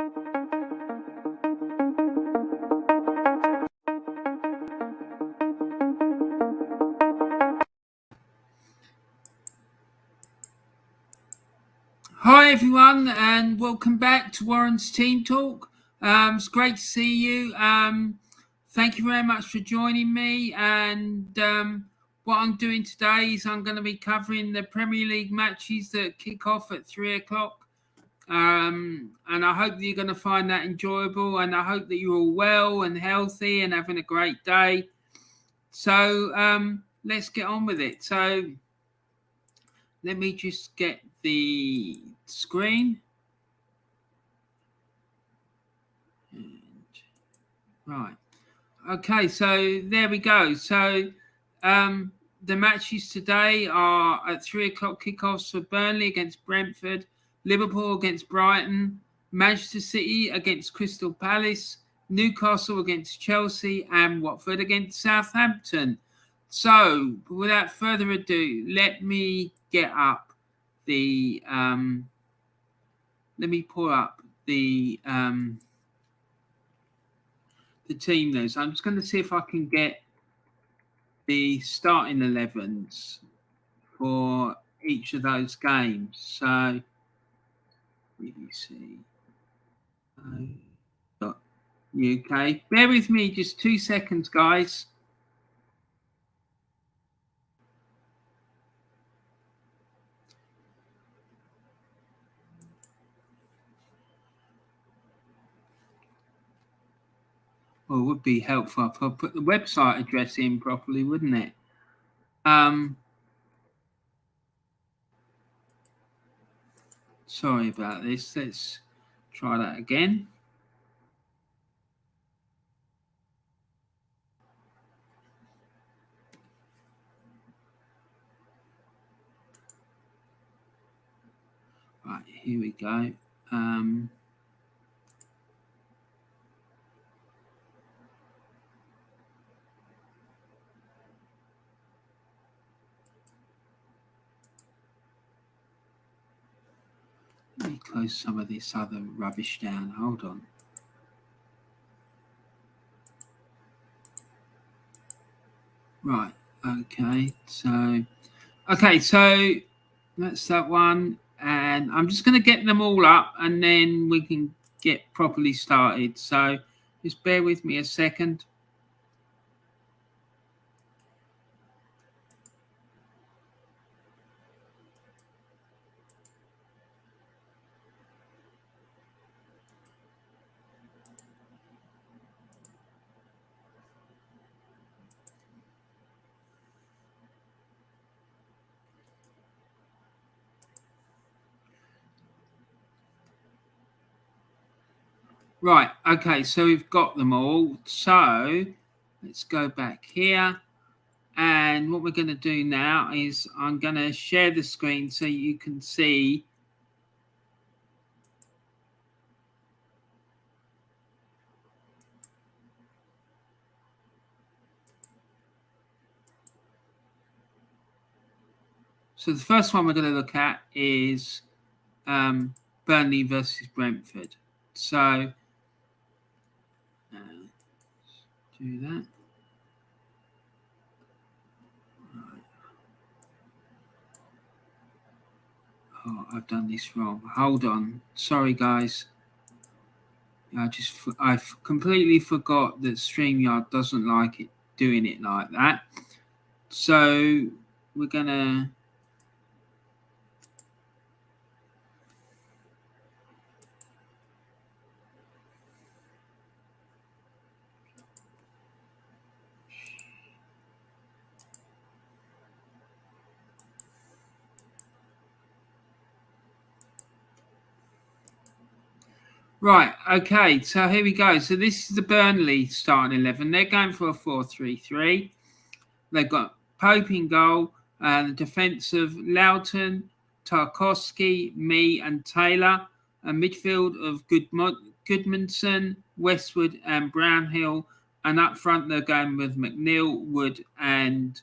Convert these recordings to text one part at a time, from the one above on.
Hi everyone, and welcome back to Warren's Team Talk. It's great to see you. Thank you very much for joining me. And what I'm doing today is I'm going to be covering the Premier League matches that kick off at 3:00. And I hope that you're going to find that enjoyable, and I hope that you're all well and healthy and having a great day. So let's get on with it. So let me just get the screen. Right. Okay, so there we go. So the matches today are at 3:00 kickoffs for Burnley against Brentford, Liverpool against Brighton, Manchester City against Crystal Palace, Newcastle against Chelsea, and Watford against Southampton. So without further ado, let me get up the let me pull up the team there. So I'm just going to see if I can get the starting 11s for each of those games. So BBC UK. Bear with me just 2 seconds, guys. Well, it would be helpful if I put the website address in properly, wouldn't it? Sorry about this. Let's try that again. Right, here we go. Let me close some of this other rubbish down. Hold on. Right. Okay. So that's that one. And I'm just going to get them all up and then we can get properly started. So just bear with me a second. Right, okay, so we've got them all. So let's go back here. And what we're going to do now is I'm going to share the screen so you can see. So the first one we're going to look at is Burnley versus Brentford. So do that. Right. Oh, I've done this wrong. Hold on. Sorry, guys. I completely forgot that StreamYard doesn't like it doing it like that. So we're gonna. Right, okay, so here we go. So this is the Burnley starting 11. They're going for a 4-3-3. They've got Pope in goal, the defence of Loughton, Tarkowski, Mee and Taylor, a midfield of Goodmanson, Westwood and Brownhill, and up front they're going with McNeil, Wood and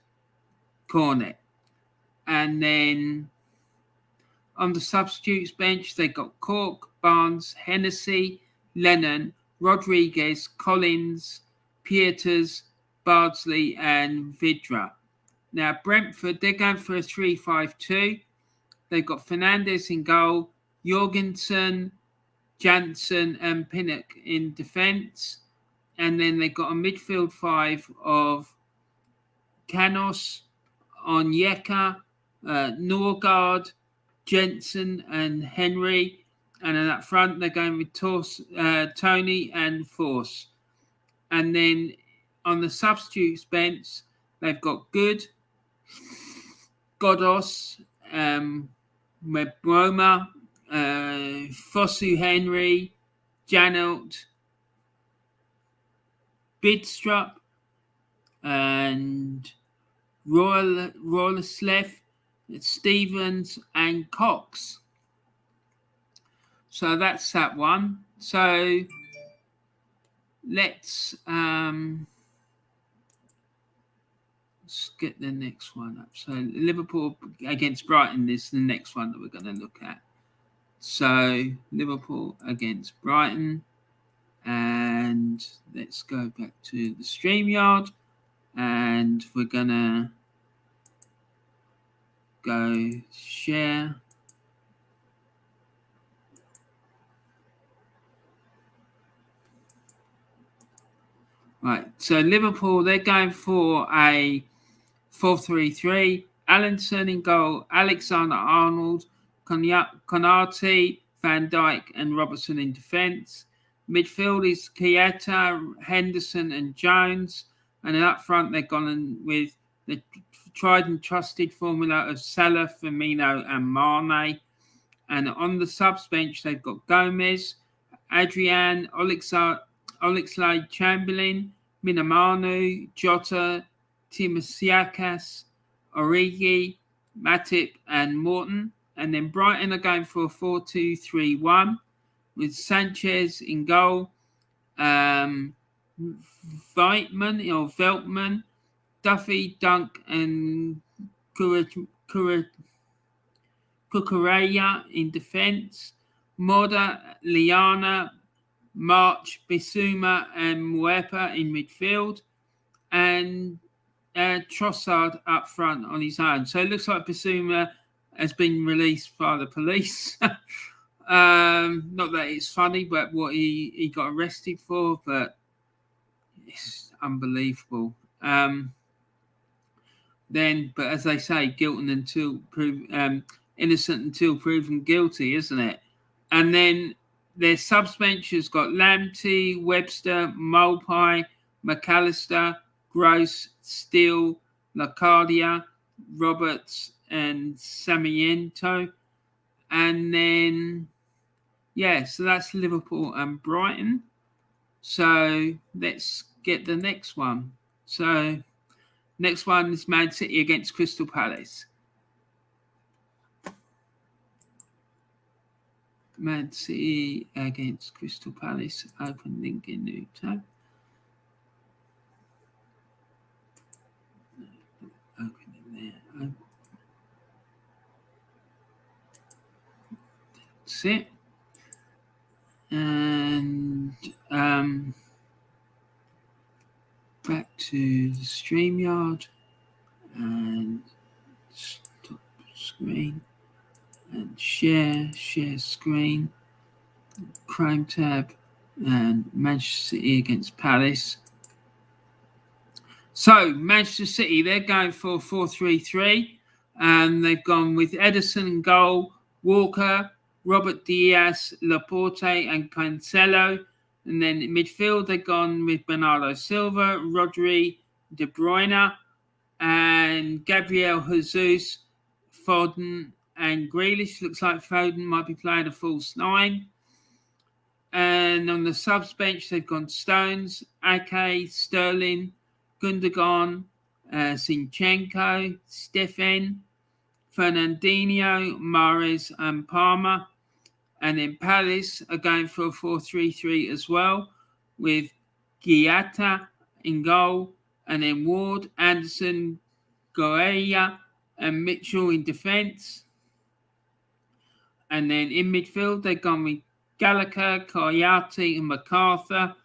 Cornet. And then on the substitutes bench, they got Cork, Barnes, Hennessy, Lennon, Rodriguez, Collins, Pieters, Bardsley and Vidra. Now Brentford, they're going for a 3-5-2. They've got Fernandes in goal, Jorgensen, Janssen and Pinnock in defence. And then they've got a midfield five of Canos, Onyeka, Norgard, Jensen and Henry. And then up front, they're going with Tony and Force. And then on the substitutes bench, they've got Good, Godos, Mebroma, Fosu Henry, Janelt, Bidstrup, and Royalslev, Stevens, and Cox. So that's that one. So let's get the next one up. So Liverpool against Brighton is the next one that we're going to look at. So Liverpool against Brighton. And let's go back to the StreamYard. And we're going to go share. Right, so Liverpool, they're going for a 4-3-3. Allinson in goal, Alexander-Arnold, Konate, Van Dijk and Robertson in defence. Midfield is Keita, Henderson and Jones. And then up front, they've gone with the tried and trusted formula of Salah, Firmino and Mane. And on the subs bench, they've got Gomez, Adrian, Oxlade-Chamberlain, Minamino, Jota, Timasiakas, Origi, Matip and Morton. And then Brighton are going for a 4-2-3-1 with Sanchez in goal, Veltman, Duffy, Dunk and Cucurella in defence, Moda, Liana, March, Bissouma and Muepa in midfield, and Trossard up front on his own. So it looks like Bissouma has been released by the police. Not that it's funny, but what he got arrested for, but it's unbelievable. But as they say, innocent until proven guilty, isn't it? And then their subs bench has got Lamptey, Webster, Mulpie, McAllister, Gross, Steele, Lacardia, Roberts, and Samiento. And then, so that's Liverpool and Brighton. So let's get the next one. So next one is Man City against Crystal Palace. Man City against Crystal Palace. Open link in new tab. Open it there. That's it. And back to the StreamYard and stop screen and share screen, Chrome tab, and Manchester City against Palace. So Manchester City, they're going for 4-3-3, and they've gone with Ederson in goal, Walker, Robert Diaz, Laporte and Cancelo. And then in midfield, they've gone with Bernardo Silva, Rodri, De Bruyne, and Gabriel Jesus, Foden, and Grealish. Looks like Foden might be playing a false nine. And on the subs bench, they've gone Stones, Ake, Sterling, Gundogan, Zinchenko, Stephen, Fernandinho, Mahrez, and Palmer. And then Palace are going for a 4-3-3 as well, with Guiata in goal, and then Ward, Anderson, Goya, and Mitchell in defence. And then in midfield, they've gone with Gallagher, Kayati, and MacArthur.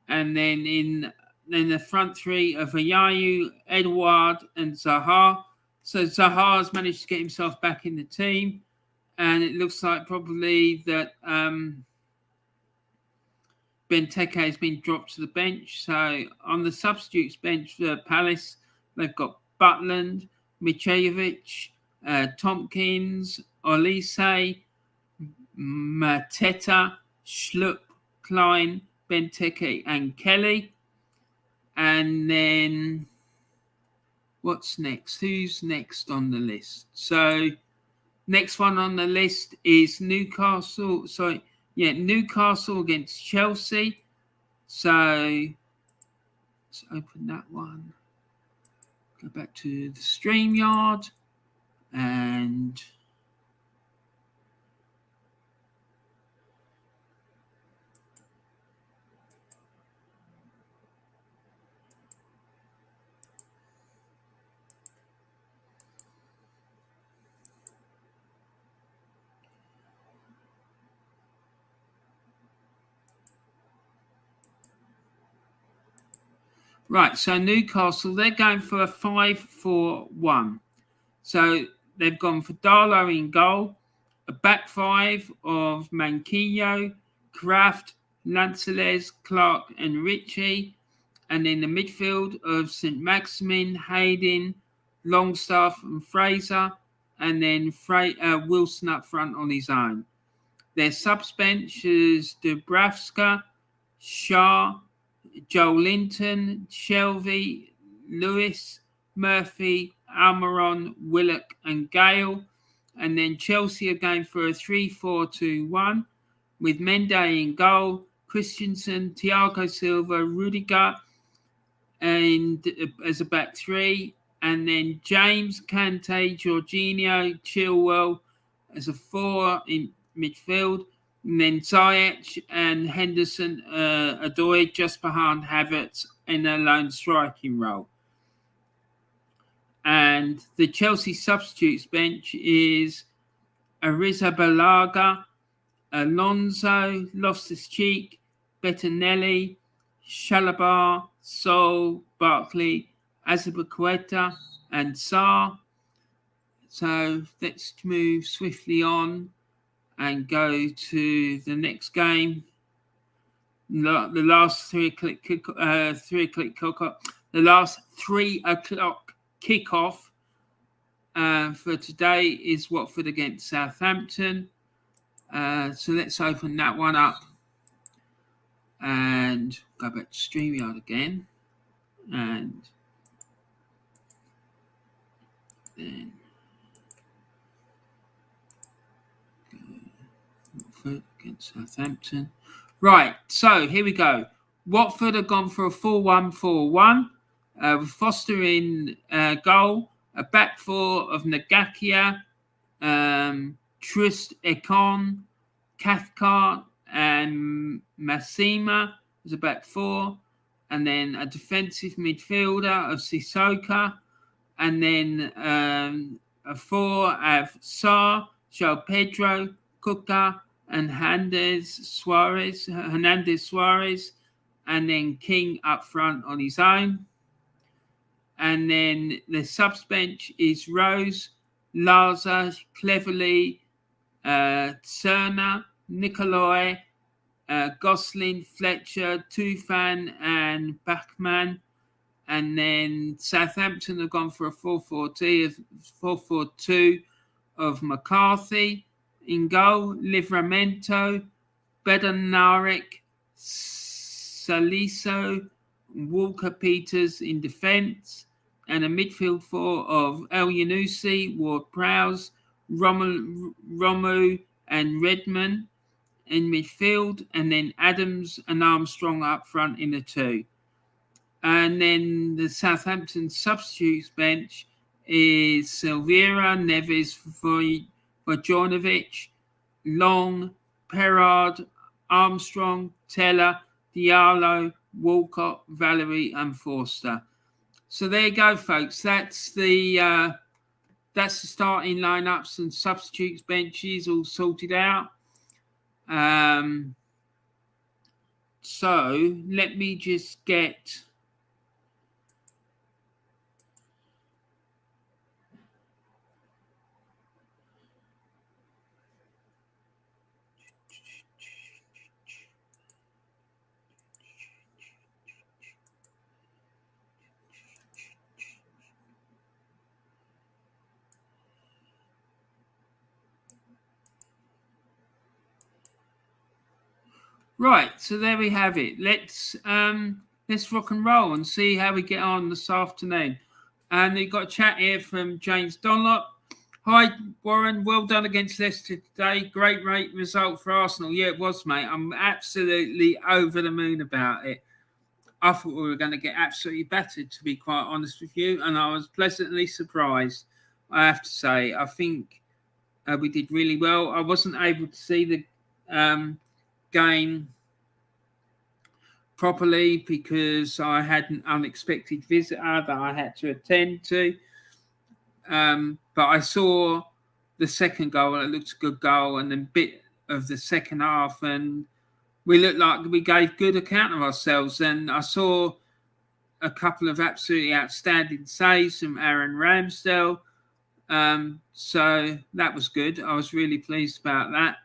And then in the front three of Ayayu, Edouard, and Zaha. So Zaha's managed to get himself back in the team, and it looks like probably that Benteke has been dropped to the bench. So on the substitutes bench for Palace, they've got Butland, Micevic, Tompkins, Olise, Mateta, Schlupp, Klein, Benteke, and Kelly. And then what's next? Who's next on the list? So next one on the list is Newcastle. Newcastle against Chelsea. So let's open that one. Go back to the StreamYard and right, so Newcastle, they're going for a 5-4-1. So they've gone for Darlow in goal, a back five of Manquillo, Kraft, Lanceles, Clark, and Ritchie. And in the midfield of St. Maximin, Hayden, Longstaff, and Fraser. And then Wilson up front on his own. Their subs bench is Dubravka, Shah, Joe Linton, Shelby, Lewis, Murphy, Almiron, Willock, and Gale. And then Chelsea are going for a 3-4-2-1 with Mendy in goal, Christensen, Thiago Silva, Rudiger, and as a back three. And then James, Kante, Jorginho, Chilwell as a four in midfield. And then Ziyech and Henderson Odoi just behind Havertz in a lone striking role. And the Chelsea substitutes bench is Arrizabalaga, Alonso, Loftus-Cheek, Bettinelli, Chalobah, Sol, Barkley, Azpilicueta, and Sarr. So let's move swiftly on and go to the next game. The last 3 o'clock kickoff for today is Watford against Southampton. So let's open that one up and go back to StreamYard again. And then Watford against Southampton. Right, so here we go. Watford have gone for a 4-1-4-1 with Foster in goal, a back four of Nagakia, Trist Ekon, Cathcart, and Massima as a back four, and then a defensive midfielder of Sissoko, and then a four of Sarr, João Pedro, Cuca, and Hernandez Suarez, and then King up front on his own. And then the subs bench is Rose, Larza, Cleverly, Cerna, Nicolai, Gosling, Fletcher, Tufan, and Bachmann. And then Southampton have gone for a 4-4-2 of McCarthy in goal, Livramento, Bednarek, Saliso, Walker Peters in defence, and a midfield four of El Yunusi, Ward-Prowse, Romu, and Redmond in midfield, and then Adams and Armstrong up front in the two. And then the Southampton substitutes bench is Silveira, Neves, Vojanovic, Long, Perard, Armstrong, Teller, Diallo, Walcott, Valerie, and Forster. So there you go, folks. That's the starting lineups and substitutes benches all sorted out. So let me just get. Right, so there we have it. Let's rock and roll and see how we get on this afternoon. And we've got a chat here from James Donlop. Hi Warren, well done against Leicester today. Great result for Arsenal. Yeah, it was, mate. I'm absolutely over the moon about it. I thought we were going to get absolutely battered, to be quite honest with you, and I was pleasantly surprised. I have to say, I think we did really well. I wasn't able to see the game properly because I had an unexpected visitor that I had to attend to. But I saw the second goal, and it looked a good goal, and then bit of the second half, and we looked like we gave good account of ourselves. And I saw a couple of absolutely outstanding saves from Aaron Ramsdale. So that was good. I was really pleased about that.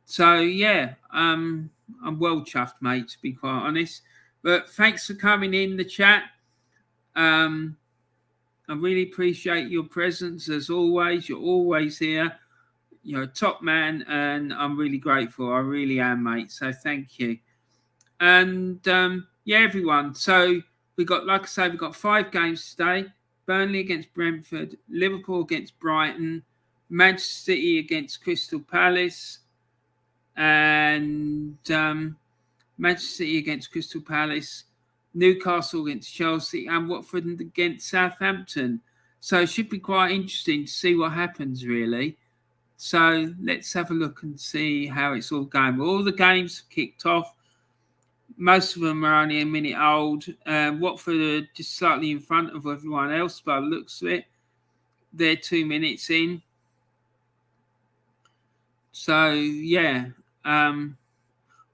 So, yeah, I'm well chuffed, mate, to be quite honest. But thanks for coming in the chat. I really appreciate your presence, as always. You're always here. You're a top man, and I'm really grateful. I really am, mate. So thank you. And, yeah, everyone. So we got, like I say, we've got 5 games today. Burnley against Brentford, Liverpool against Brighton, Manchester City against Crystal Palace, and Manchester City against Crystal Palace, Newcastle against Chelsea, and Watford against Southampton. So it should be quite interesting to see what happens, really. So let's have a look and see how it's all going. Well, all the games have kicked off. Most of them are only a minute old. Watford are just slightly in front of everyone else by the looks of it. They're 2 minutes in. So, yeah. I'm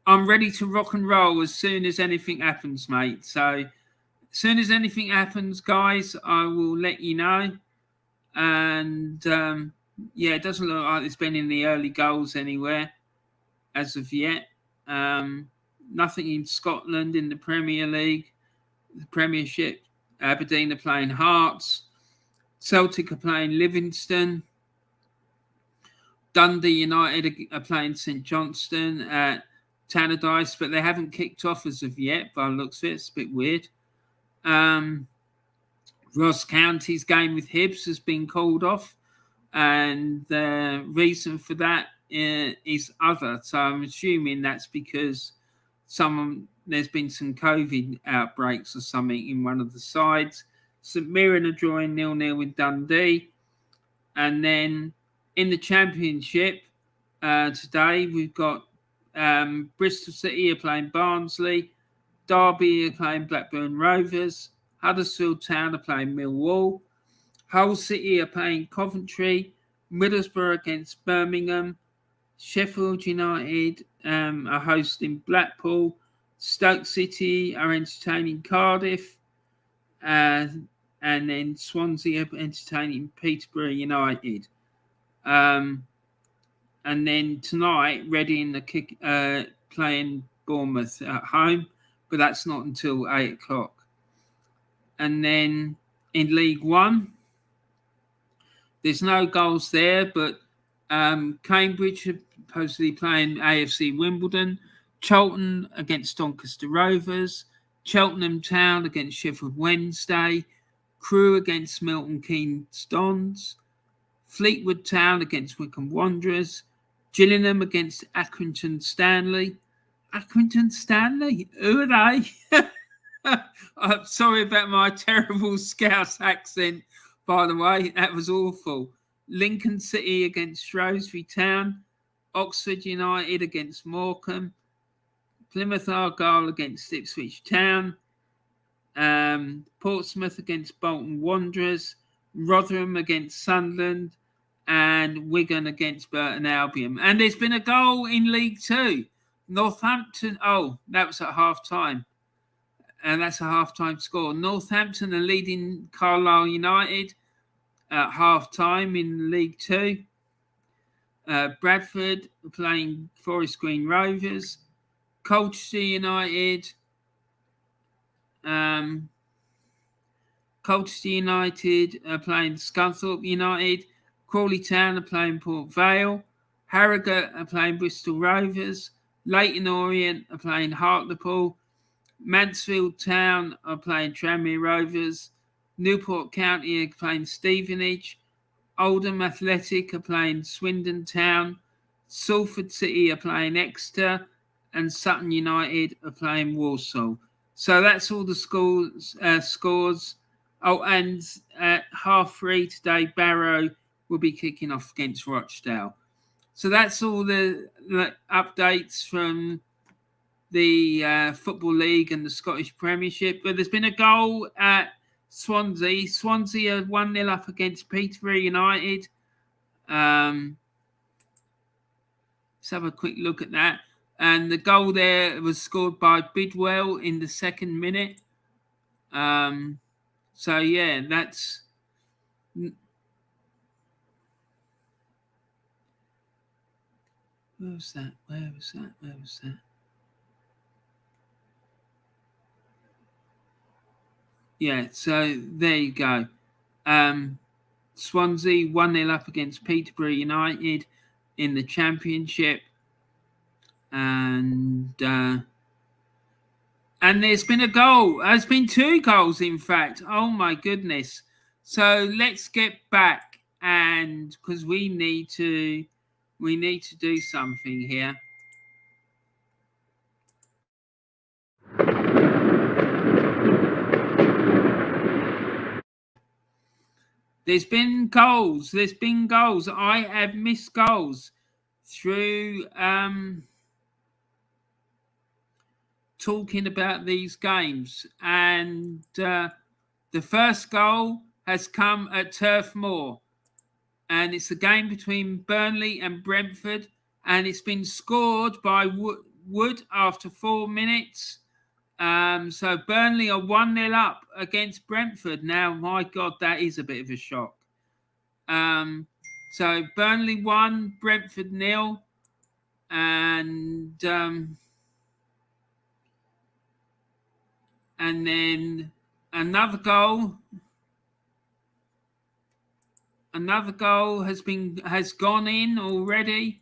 ready to rock and roll as soon as anything happens, mate. So, as soon as anything happens, guys, I will let you know. And, yeah, it doesn't look like there's been any early goals anywhere as of yet. Nothing in Scotland in the Premier League, the Premiership. Aberdeen are playing Hearts. Celtic are playing Livingston. Dundee United are playing St Johnstone at Tannadice, but they haven't kicked off as of yet. By the looks of it, it's a bit weird. Ross County's game with Hibs has been called off, and the reason for that is other. So I'm assuming that's because there's been some COVID outbreaks or something in one of the sides. St Mirren are drawing 0-0 with Dundee. And then in the Championship today, we've got Bristol City are playing Barnsley. Derby are playing Blackburn Rovers. Huddersfield Town are playing Millwall. Hull City are playing Coventry. Middlesbrough against Birmingham. Sheffield United are hosting Blackpool. Stoke City are entertaining Cardiff. And then Swansea are entertaining Peterborough United. And then tonight, Reading are playing Bournemouth at home, but that's not until 8 o'clock. And then in League One, there's no goals there, but Cambridge are supposedly playing AFC Wimbledon, Charlton against Doncaster Rovers, Cheltenham Town against Sheffield Wednesday, Crewe against Milton Keynes Dons, Fleetwood Town against Wycombe Wanderers, Gillingham against Accrington Stanley. Accrington Stanley? Who are they? I'm sorry about my terrible Scouse accent, by the way. That was awful. Lincoln City against Shrewsbury Town, Oxford United against Morecambe, Plymouth Argyle against Ipswich Town, Portsmouth against Bolton Wanderers, Rotherham against Sunderland, and Wigan against Burton Albion. And there's been a goal in League Two. Northampton, that was at half-time. And that's a half-time score. Northampton are leading Carlisle United at half-time in League Two. Bradford are playing Forest Green Rovers. Colchester United are playing Scunthorpe United. Crawley Town are playing Port Vale. Harrogate are playing Bristol Rovers. Leyton Orient are playing Hartlepool. Mansfield Town are playing Tranmere Rovers. Newport County are playing Stevenage. Oldham Athletic are playing Swindon Town. Salford City are playing Exeter. And Sutton United are playing Walsall. So that's all the scores. And at 3:30 today, Barrow will be kicking off against Rochdale. So that's all the updates from the Football League and the Scottish Premiership. But there's been a goal at Swansea. Swansea are 1-0 up against Peterborough United. Let's have a quick look at that. And the goal there was scored by Bidwell in the second minute. So, yeah, that's... Where was that? Yeah, so there you go. Swansea 1-0 up against Peterborough United in the Championship. And there's been a goal. There's been 2 goals, in fact. Oh, my goodness. So let's get back, and because we need to do something here. There's been goals. I have missed goals through talking about these games. And the first goal has come at Turf Moor. And it's a game between Burnley and Brentford. And it's been scored by Wood after 4 minutes. So Burnley are 1-0 up against Brentford. Now, my God, that is a bit of a shock. So Burnley 1, Brentford 0. And then another goal has gone in already.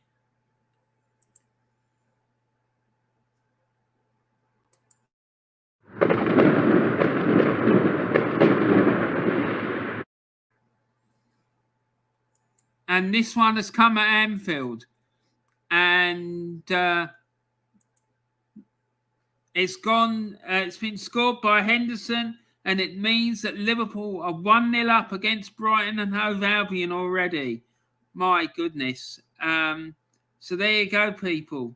And this one has come at Anfield. And it's been scored by Henderson, and it means that Liverpool are 1-0 up against Brighton and Hove Albion already. My goodness. So there you go, people.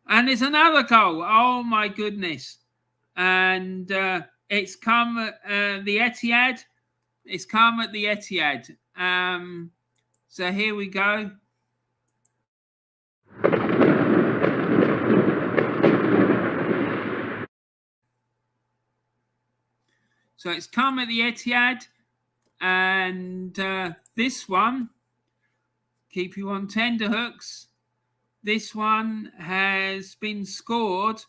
And there's another goal. Oh, my goodness. And it's come at the Etihad. It's come at the Etihad. So here we go. So it's come at the Etihad. And this one, keep you on tenterhooks. This one has been scored.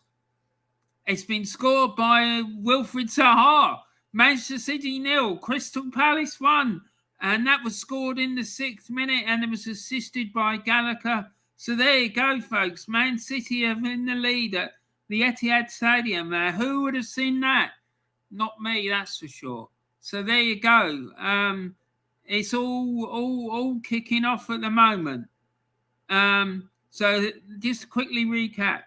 It's been scored by Wilfried Zaha. Manchester City 0, Crystal Palace 1. And that was scored in the 6th minute, and it was assisted by Gallagher. So there you go, folks. Man City are in the lead at the Etihad Stadium. Who would have seen that? Not me, that's for sure. So there you go. It's all kicking off at the moment. So just to quickly recap.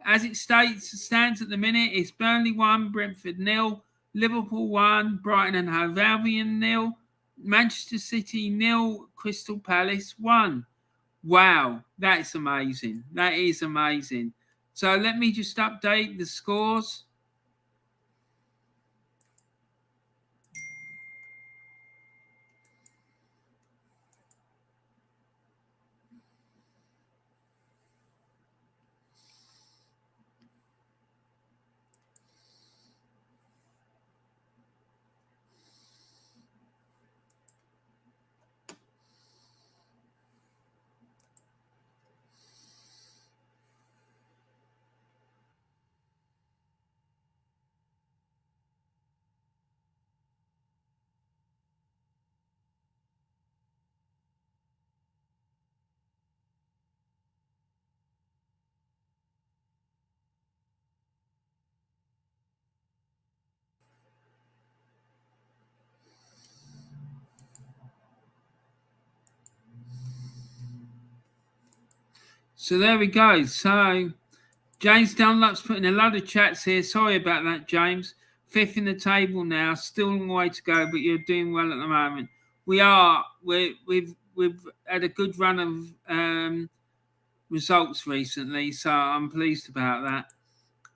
As it stands at the minute, it's Burnley 1, Brentford 0, Liverpool 1, Brighton and Hove Albion 0, Manchester City 0, Crystal Palace 1. Wow, that's amazing. That is amazing. So let me just update the scores. So there we go. So James Dunlop's putting a lot of chats here. Sorry about that, James. 5th in the table now. Still a long way to go, but you're doing well at the moment. We are. We've had a good run of results recently, so I'm pleased about that.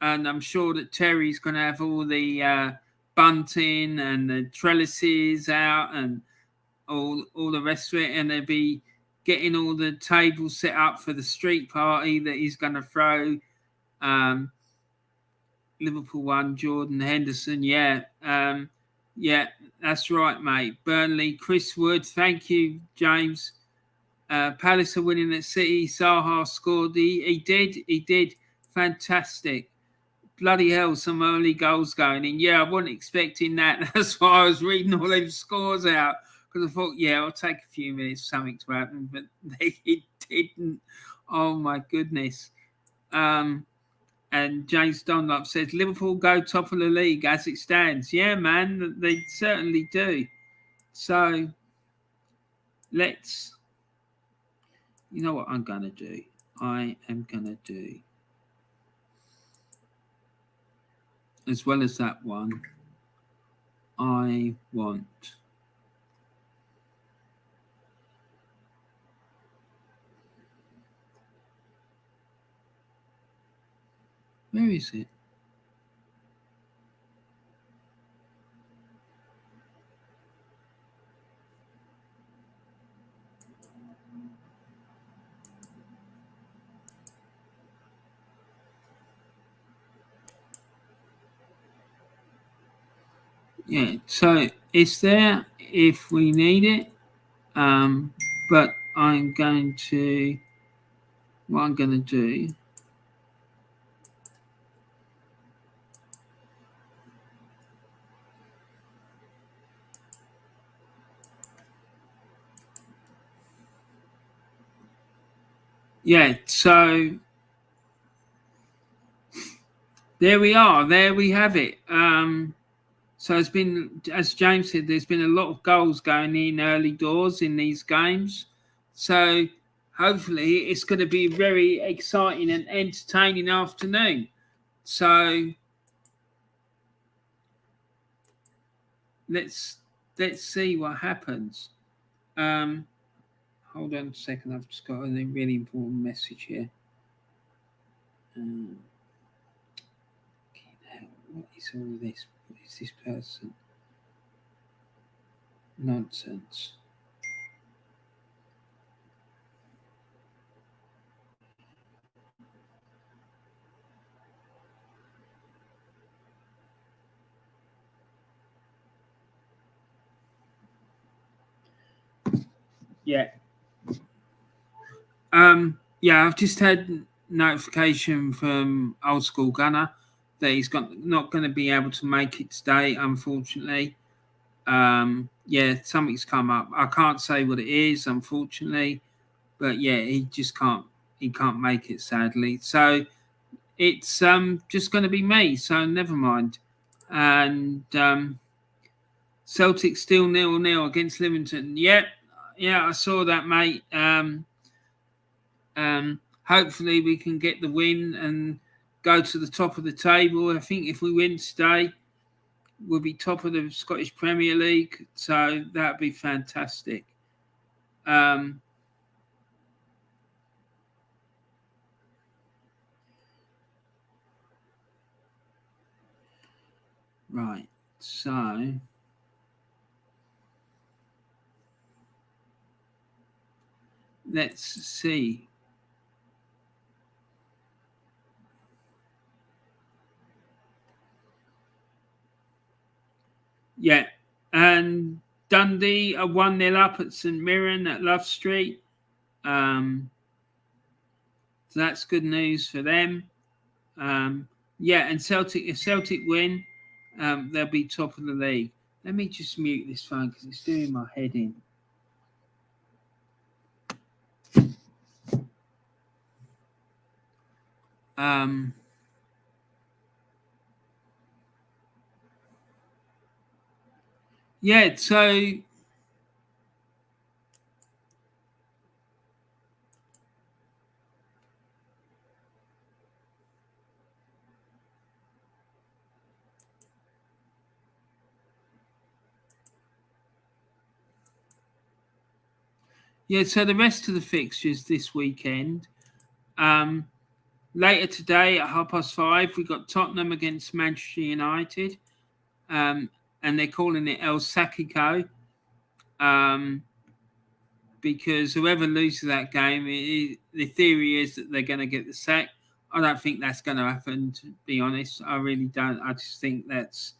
And I'm sure that Terry's going to have all the bunting and the trellises out and all the rest of it, and they'll be getting all the tables set up for the street party that he's going to throw. Liverpool 1, Jordan Henderson. Yeah, that's right, mate. Burnley, Chris Wood. Thank you, James. Palace are winning at City. Zaha scored. He did. Fantastic. Bloody hell, some early goals going in. Yeah, I wasn't expecting that. That's why I was reading all those scores out. Because I thought, yeah, I'll take a few minutes for something to happen. But it didn't. Oh, my goodness. And James Dunlop says, Liverpool go top of the league as it stands. Yeah, man, they certainly do. So, let's... You know what I'm going to do? I am going to do... As well as that one, I want... Where is it? Yeah, so it's there if we need it. But I'm going to... What I'm going to do... Yeah, so there we are. There we have it. So it's been, as James said, there's been a lot of goals going in early doors in these games. So hopefully it's going to be a very exciting and entertaining afternoon. So let's see what happens. Hold on a second. I've just got a really important message here. What is all this? What is this person? Nonsense. Yeah. Yeah, I've just had notification from Old School Gunner that he's not going to be able to make it today, unfortunately. Yeah, something's come up. I can't say what it is, unfortunately, but yeah, he just can't. He can't make it, sadly. So it's just going to be me. So never mind. And Celtic still 0-0 against Livingston. Yeah, I saw that, mate. Hopefully we can get the win and go to the top of the table. I think if we win today, we'll be top of the Scottish Premier League. So that'd be fantastic. Right. So let's see. Yeah, and Dundee are 1-0 up at St Mirren at Love Street. So that's good news for them. Yeah, and if Celtic win, they'll be top of the league. Let me just mute this phone because it's doing my head in. Yeah, so... Yeah, so the rest of the fixtures this weekend. Later today at 5:30, we've got Tottenham against Manchester United. And they're calling it El Sacico. Because whoever loses that game, the theory is that they're going to get the sack. I don't think that's going to happen, to be honest. I really don't. I just think that's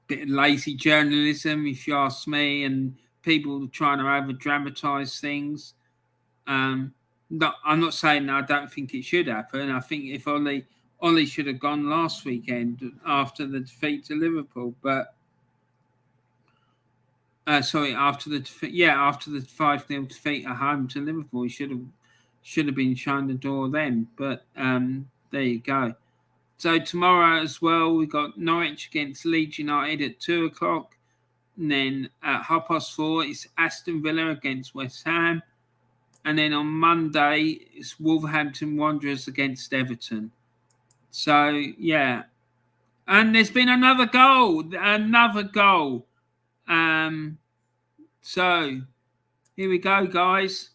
a bit of lazy journalism, if you ask me, and people trying to over-dramatise things. I'm not saying I don't think it should happen. I think if Ollie should have gone last weekend after the defeat to Liverpool, but after the defeat, after the 5-0 defeat at home to Liverpool, he should have been shown the door then. But there you go. So tomorrow as well, we got Norwich against Leeds United at 2:00, and then at 4:30 it's Aston Villa against West Ham, and then on Monday it's Wolverhampton Wanderers against Everton. So yeah, and there's been another goal. So here we go, guys.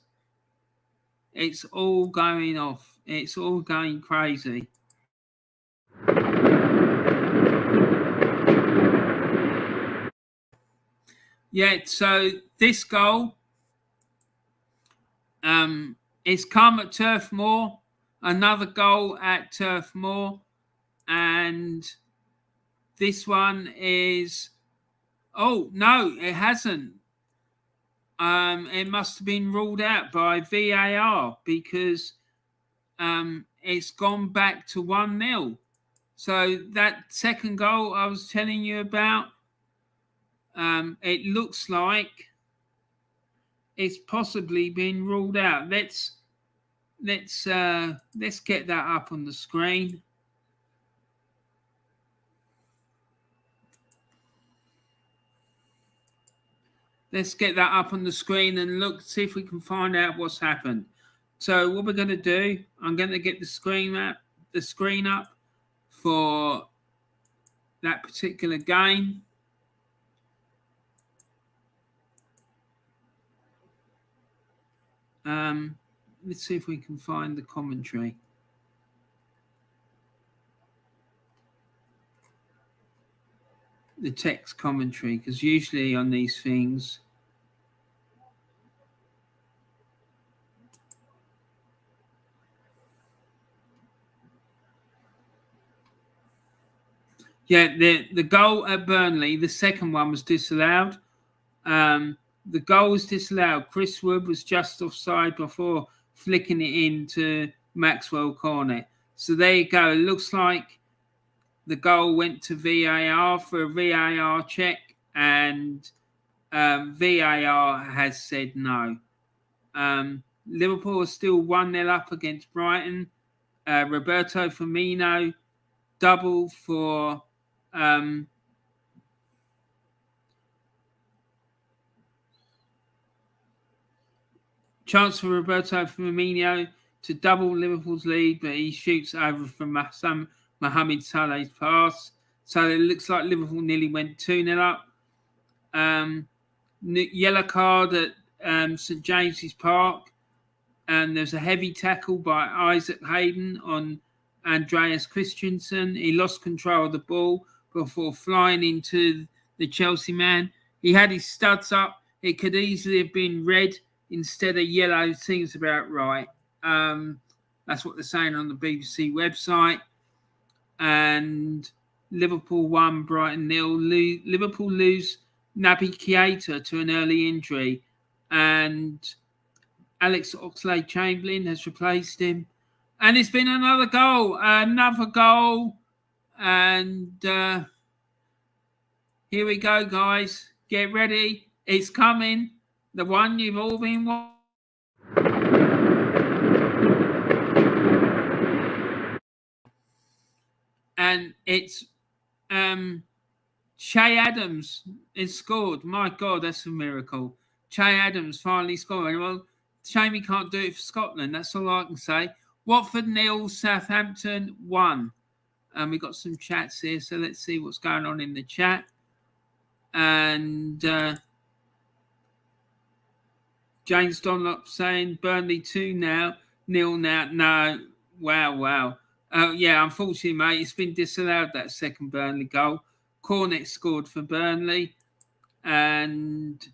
It's all going off. It's all going crazy. Yeah, so this goal it's come at Turf Moor. Another goal at Turf Moor. And this one is... Oh, no, it hasn't. It must have been ruled out by VAR because it's gone back to 1-0. So that second goal I was telling you about, it looks like it's possibly been ruled out. Let's get that up on the screen. Let's get that up on the screen and see if we can find out what's happened. So what we're going to do, I'm going to get the screen up for that particular game. Let's see if we can find the commentary. The text commentary, because usually on these things... Yeah, the goal at Burnley, the second one was disallowed. The goal was disallowed. Chris Wood was just offside before flicking it into Maxwell Cornet. So there you go. It looks like the goal went to VAR for a VAR check, and VAR has said no. Liverpool are still 1-0 up against Brighton. Roberto Firmino double for... chance for Roberto Firmino to double Liverpool's lead, but he shoots over from Mohamed Salah's pass. So it looks like Liverpool nearly went 2-0 up. Yellow card at St James's Park. And there's a heavy tackle by Isaac Hayden on Andreas Christensen. He lost control of the ball before flying into the Chelsea man. He had his studs up. It could easily have been red instead of yellow. Seems about right. That's what they're saying on the BBC website. And Liverpool 1, Brighton 0. Liverpool lose Naby Keita to an early injury, and Alex Oxlade-Chamberlain has replaced him. And it's been another goal. And here we go, guys. Get ready. It's coming. The one you've all been watching. And it's Che Adams has scored. My God, that's a miracle. Che Adams finally scoring. Well, shame he can't do it for Scotland. That's all I can say. Watford 0, Southampton 1. We've got some chats here, so let's see what's going on in the chat. And James Dunlop saying Burnley 2 now, nil now. No, wow. Yeah, unfortunately, mate, it's been disallowed, that second Burnley goal. Cornet scored for Burnley. And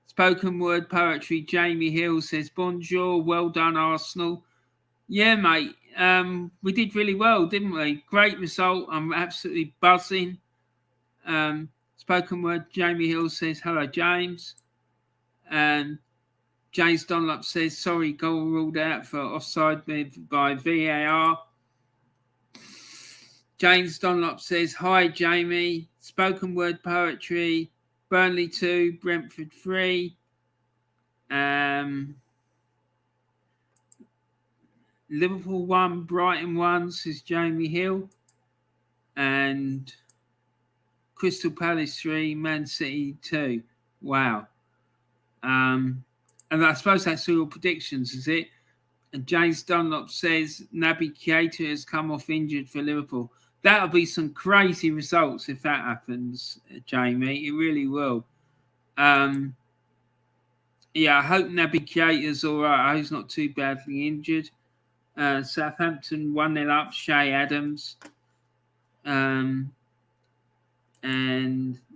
spoken word poetry, Jamie Hill says, bonjour, well done, Arsenal. Yeah, mate, we did really well, didn't we? Great result. I'm absolutely buzzing. Spoken word, Jamie Hill says, hello, James. And James Dunlop says, sorry, goal ruled out for offside by VAR. James Dunlop says, hi, Jamie. Spoken word poetry, Burnley 2, Brentford 3. Liverpool 1, Brighton 1, says Jamie Hill. And Crystal Palace 3, Man City 2. Wow. And I suppose that's all your predictions, is it? And James Dunlop says Naby Keita has come off injured for Liverpool. That'll be some crazy results if that happens, Jamie. It really will. Yeah, I hope Naby Keita's all right. I hope he's not too badly injured. Southampton 1-0 up, Shay Adams. And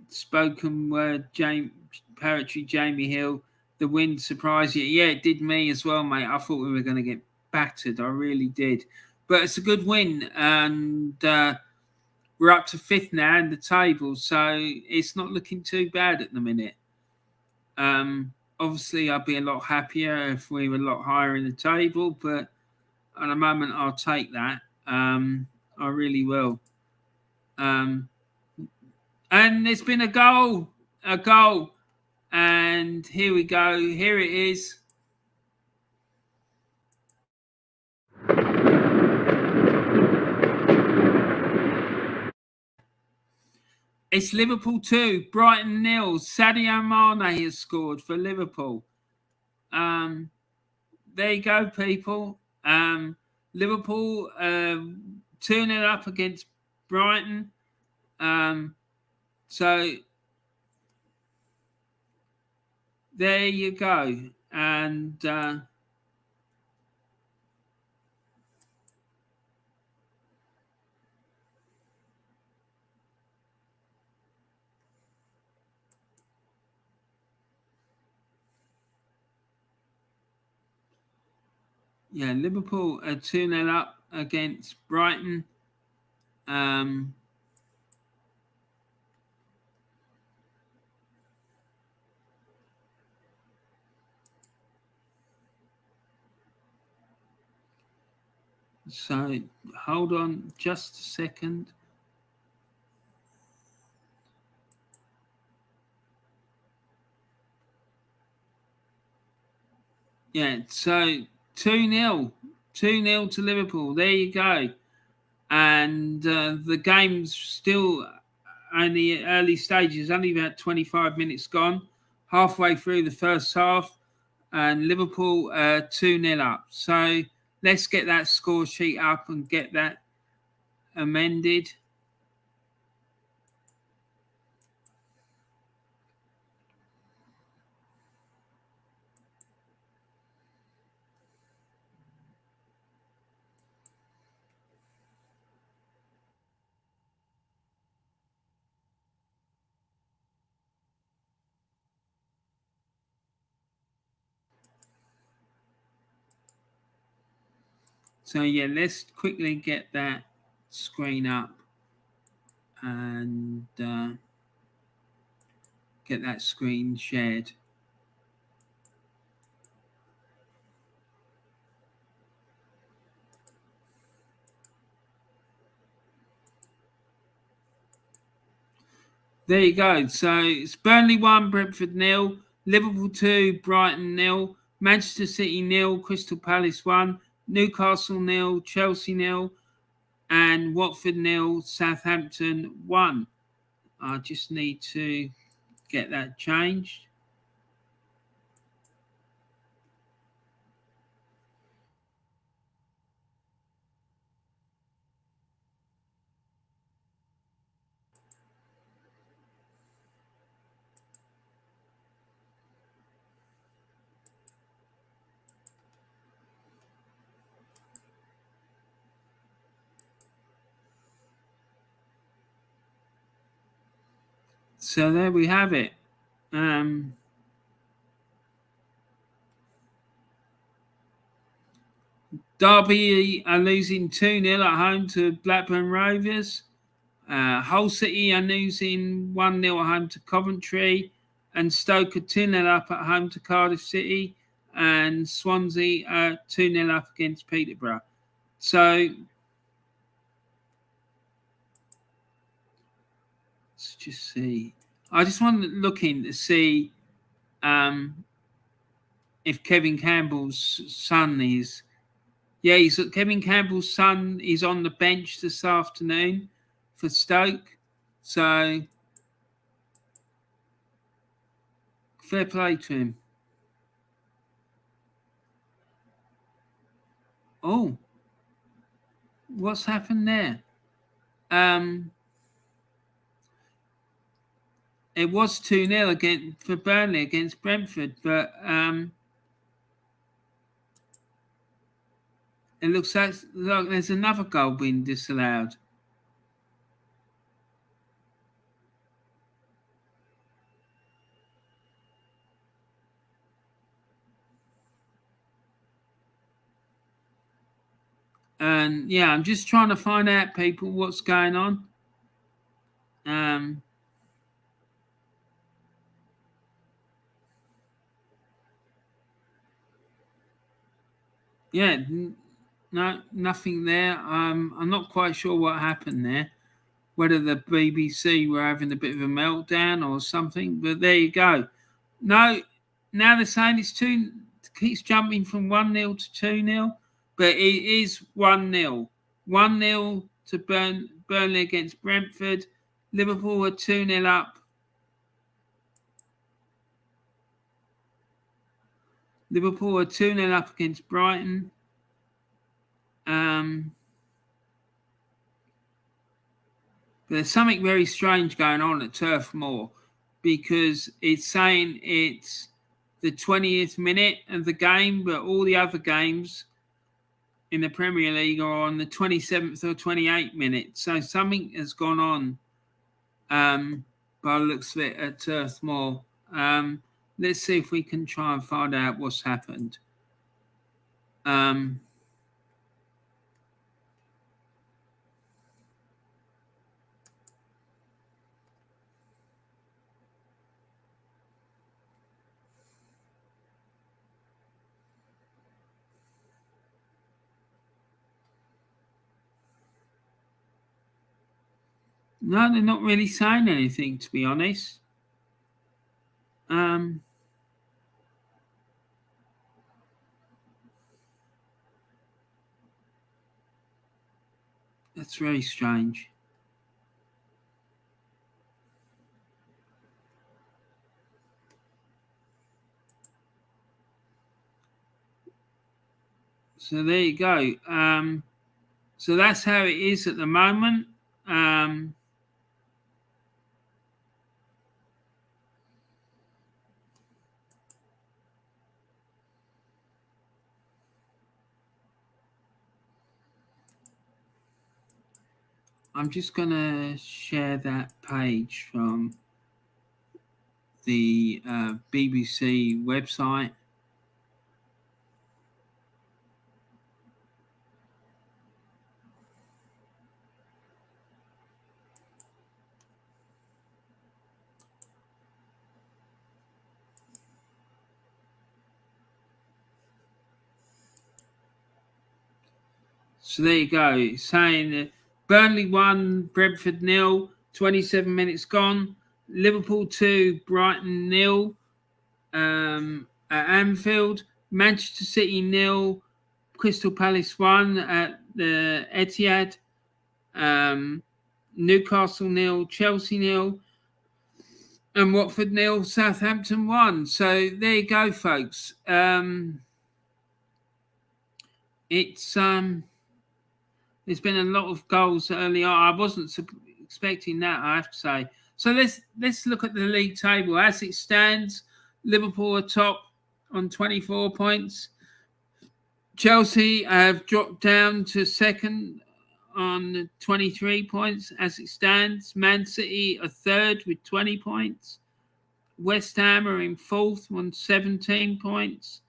spoken word, poetry, Jamie Hill. The win surprised you. Yeah, it did me as well, mate. I thought we were going to get battered. I really did. But it's a good win. And we're up to 5th now in the table. So it's not looking too bad at the minute. Obviously, I'd be a lot happier if we were a lot higher in the table. But at the moment, I'll take that. I really will. And there's been a goal. And here we go. Here it is. It's Liverpool 2, Brighton 0. Sadio Mane has scored for Liverpool. There you go, people. Liverpool 2-0 up against Brighton. So there you go. And yeah, Liverpool are 2-0 up against Brighton. So hold on just a second. Yeah, so 2-0 to Liverpool. There you go. And the game's still in the early stages, only about 25 minutes gone, halfway through the first half, and Liverpool 2-0 up. So let's get that score sheet up and get that amended. So yeah, let's quickly get that screen up and get that screen shared. There you go. So it's Burnley 1, Brentford 0, Liverpool 2, Brighton 0, Manchester City 0, Crystal Palace 1, Newcastle 0, Chelsea 0, and Watford 0, Southampton 1. I just need to get that changed. So there we have it. Derby are losing 2-0 at home to Blackburn Rovers. Hull City are losing 1-0 at home to Coventry. And Stoke are 2-0 up at home to Cardiff City. And Swansea are 2-0 up against Peterborough. So let's just see. I just want to look in to see if Kevin Campbell's son is. Yeah, Kevin Campbell's son is on the bench this afternoon for Stoke. So fair play to him. Oh, what's happened there? It was 2-0 again for Burnley against Brentford, but it looks like there's another goal being disallowed. And yeah, I'm just trying to find out, people, what's going on. Yeah, no, nothing there. I'm not quite sure what happened there. Whether the BBC were having a bit of a meltdown or something, but there you go. No, now they're saying keeps jumping from 1-0 to 2-0, but it is 1-0. 1-0 to Burnley against Brentford. Liverpool are 2-0 up. Liverpool are 2-0 up against Brighton. There's something very strange going on at Turf Moor, because it's saying it's the 20th minute of the game, but all the other games in the Premier League are on the 27th or 28th minute. So something has gone on by the looks of it at Turf Moor. Let's see if we can try and find out what's happened. No, they're not really saying anything, to be honest. That's very strange. So there you go. So that's how it is at the moment. I'm just going to share that page from the BBC website. So there you go. It's saying that Burnley 1, Brentford 0, 27 minutes gone. Liverpool 2, Brighton 0 at Anfield. Manchester City 0, Crystal Palace 1 at the Etihad. Newcastle 0, Chelsea 0. And Watford 0, Southampton 1. So there you go, folks. It's there's been a lot of goals early on. I wasn't expecting that, I have to say. So let's look at the league table as it stands. Liverpool are top on 24 points. Chelsea have dropped down to second on 23 points as it stands. Man City are third with 20 points. West Ham are in fourth on 17 points.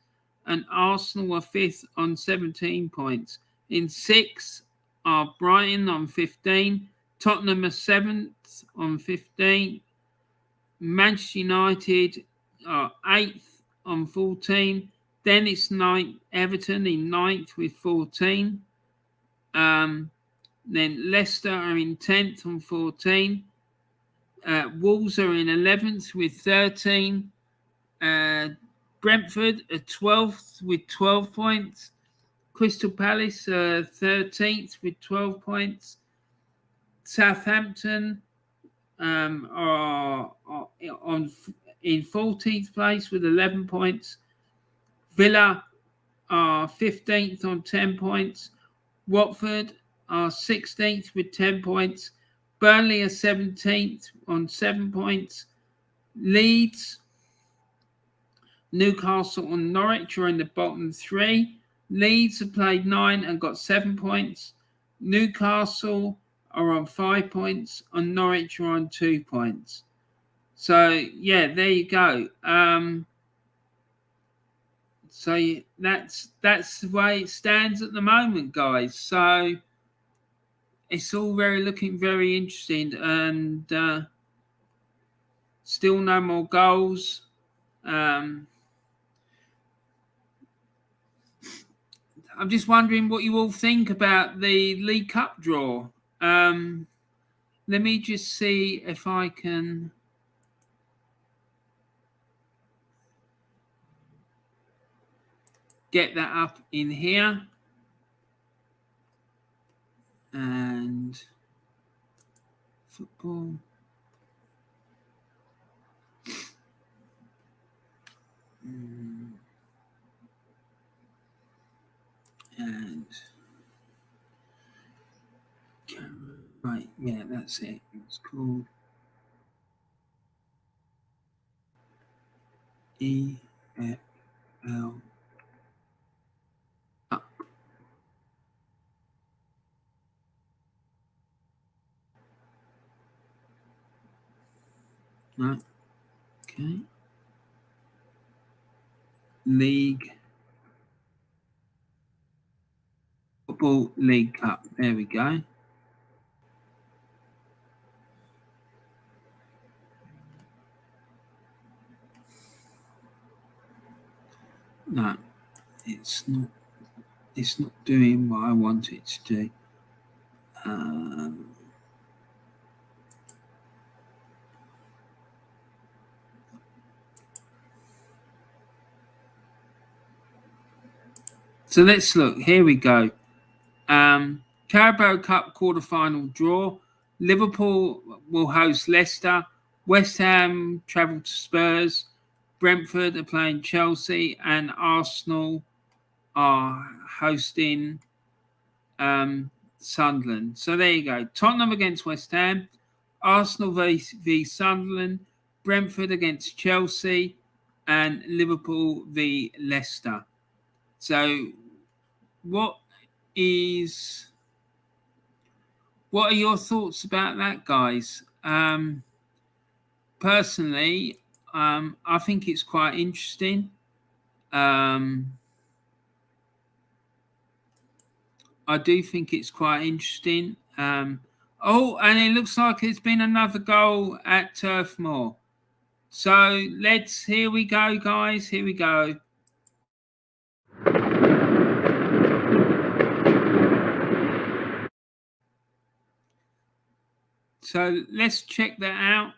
And Arsenal are fifth on 17 points. In sixth are Brighton on 15. Tottenham are seventh on 15. Manchester United are eighth on 14. Then it's ninth. Everton in ninth with 14. Then Leicester are in 10th on 14. Wolves are in 11th with 13. Brentford are 12th with 12 points. Crystal Palace are 13th with 12 points. Southampton are in 14th place with 11 points. Villa are 15th on 10 points. Watford are 16th with 10 points. Burnley are 17th on 7 points. Leeds, Newcastle and Norwich are in the bottom three. Leeds have played 9 and got 7 points. Newcastle are on 5 points and Norwich are on 2 points. So, yeah, there you go. So that's the way it stands at the moment, guys. So it's all looking very interesting, and still no more goals. I'm just wondering what you all think about the League Cup draw. Let me just see if I can get that up in here. And football. And right, yeah, that's it. It's called EFL Up. Right. Okay. League Football League Cup. There we go. No, it's not. It's not doing what I want it to do. So let's look. Here we go. Carabao Cup quarter-final draw. Liverpool will host Leicester. West Ham travel to Spurs. Brentford are playing Chelsea, and Arsenal are hosting Sunderland. So there you go. Tottenham against West Ham. Arsenal v Sunderland. Brentford against Chelsea. And Liverpool v Leicester. So what are your thoughts about that, guys? Personally, I think it's quite interesting. I do think it's quite interesting. Oh, and it looks like it's been another goal at Turf Moor. So here we go, guys. Here we go. So let's check that out.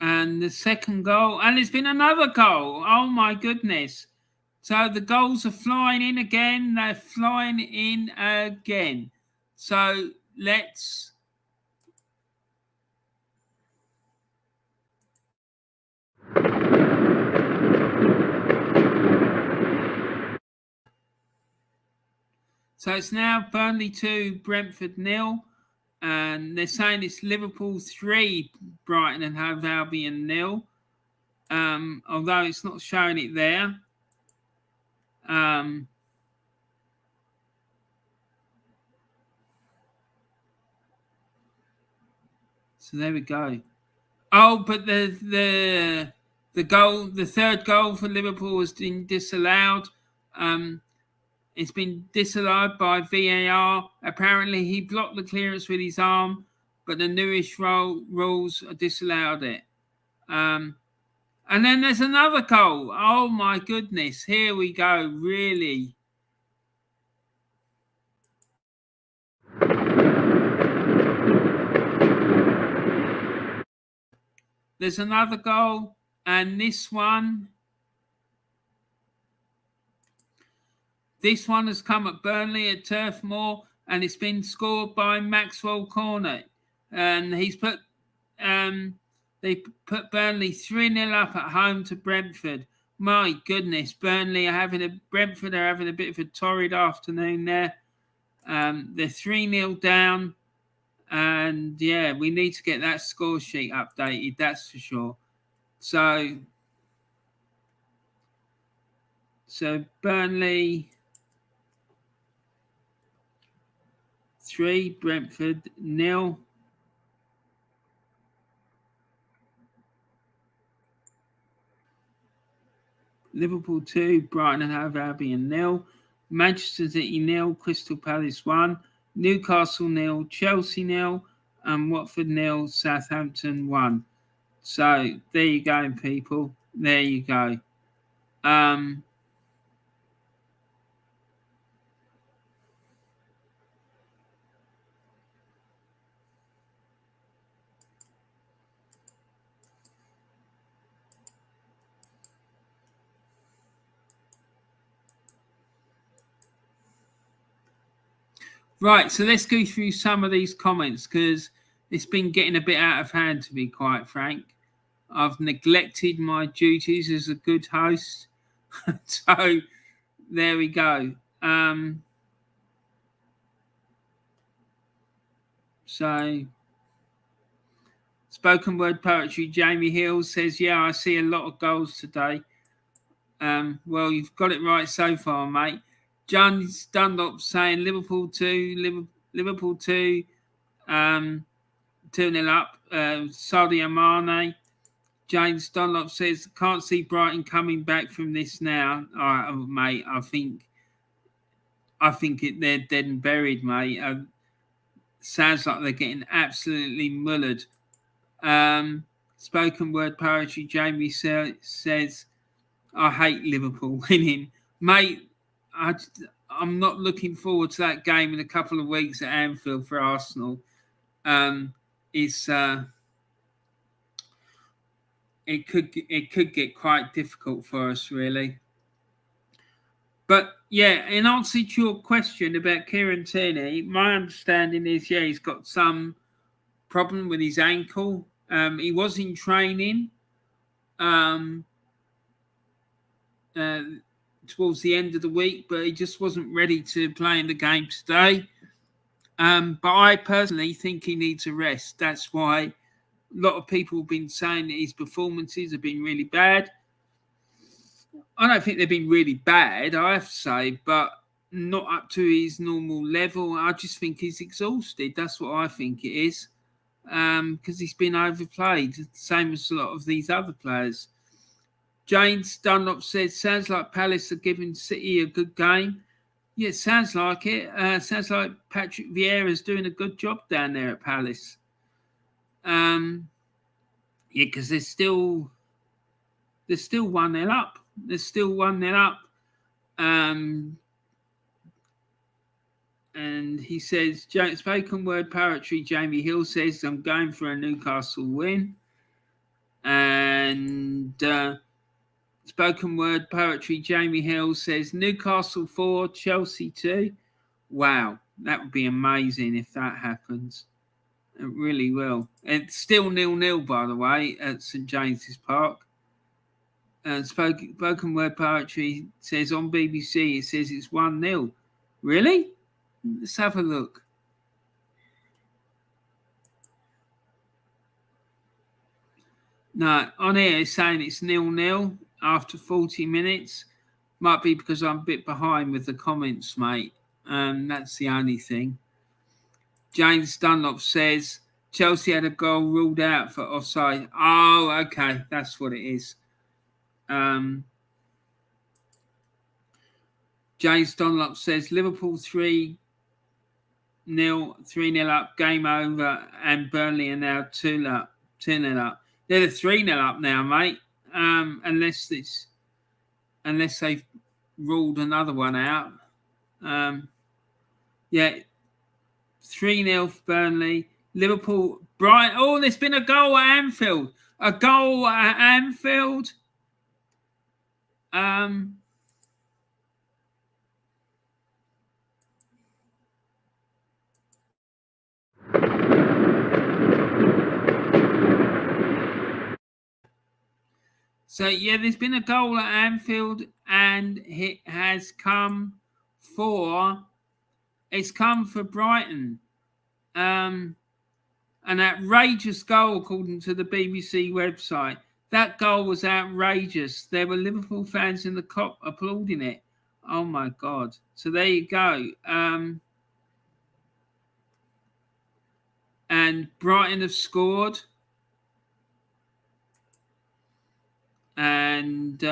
And the second goal, and it's been another goal. Oh my goodness. So the goals are flying in again. They're flying in again. So let's. So it's now Burnley 2, Brentford 0. And they're saying it's Liverpool 3, Brighton and Hove Albion 0. Although it's not showing it there. So there we go. Oh, but the goal, the third goal for Liverpool has been disallowed. It's been disallowed by VAR. Apparently, he blocked the clearance with his arm, but the newish rules disallowed it. And then there's another goal. Oh my goodness! Here we go. Really. There's another goal, and this one has come at Burnley at Turf Moor, and it's been scored by Maxwell Cornet. And he's put they put Burnley 3-0 up at home to Brentford. My goodness, Brentford are having a bit of a torrid afternoon there. They're 3-0 down. And yeah, we need to get that score sheet updated, that's for sure. So Burnley 3, Brentford 0. Liverpool 2, Brighton and Hove Albion 0. Manchester City 0, Crystal Palace 1. Newcastle 0, Chelsea 0. And Watford 0, Southampton 1. So there you go, people. There you go. Right, so let's go through some of these comments because it's been getting a bit out of hand, to be quite frank. I've neglected my duties as a good host. So there we go. So spoken word poetry, Jamie Hill says, yeah, I see a lot of goals today. Well, you've got it right so far, mate. Jones Dunlop saying Liverpool 2, 2-0 up. Sadio Mane. James Dunlop says, can't see Brighton coming back from this now. Mate, I think they're dead and buried, mate. Sounds like they're getting absolutely mullered. Spoken word poetry, Jamie says, I hate Liverpool winning. Mate, I'm not looking forward to that game in a couple of weeks at Anfield for Arsenal. It could get quite difficult for us, really. But yeah, in answer to your question about Kieran Tierney, my understanding is, yeah, he's got some problem with his ankle. He was in training towards the end of the week, but he just wasn't ready to play in the game today. But I personally think he needs a rest. That's why a lot of people have been saying that his performances have been really bad. I don't think they've been really bad, I have to say, but not up to his normal level. I just think he's exhausted. That's what I think it is. Because he's been overplayed, same as a lot of these other players. James Dunlop says, sounds like Palace are giving City a good game. Yeah, it sounds like it. Sounds like Patrick Vieira's doing a good job down there at Palace. Yeah, because they're still 1-0 up. They're still 1-0 up. And he says, spoken word poetry, Jamie Hill says, I'm going for a Newcastle win. And spoken word poetry, Jamie Hill says Newcastle 4, Chelsea 2. Wow, that would be amazing if that happens. It really will. It's still 0-0, by the way, at St James's Park. Spoken word poetry says on BBC, it says it's 1-0. Really? Let's have a look. No, on here it's saying it's 0-0 after 40 minutes. Might be because I'm a bit behind with the comments, mate. That's the only thing. James Dunlop says Chelsea had a goal ruled out for offside. Oh, okay. That's what it is. James Dunlop says Liverpool 3-0 up, game over, and Burnley are now 2-0 up. They're the 3-0 up now, mate. Unless they've ruled another one out. 3-0 for Burnley. Liverpool, Brighton. Oh, there's been a goal at Anfield. So, there's been a goal at Anfield, and it has come for Brighton. An outrageous goal, according to the BBC website. That goal was outrageous. There were Liverpool fans in the Kop applauding it. Oh, my God. So, there you go. And Brighton have scored. And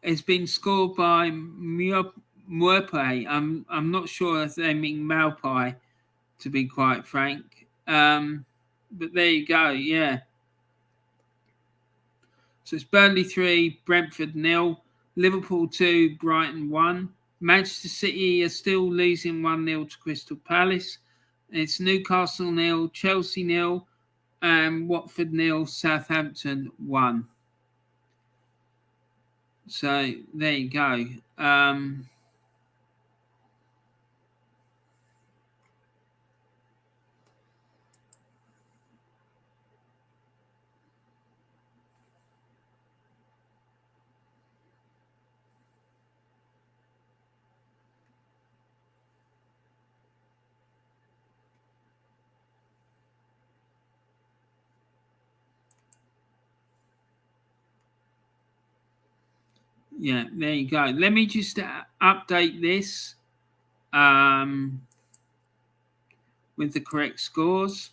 it's been scored by Mwerpe. I'm not sure if they mean Malpai, to be quite frank. But there you go, yeah. So it's Burnley 3, Brentford 0, Liverpool 2, Brighton 1. Manchester City are still losing 1-0 to Crystal Palace. It's Newcastle 0, Chelsea 0, and Watford 0, Southampton 1. So there you go. Yeah, there you go. Let me just update this with the correct scores.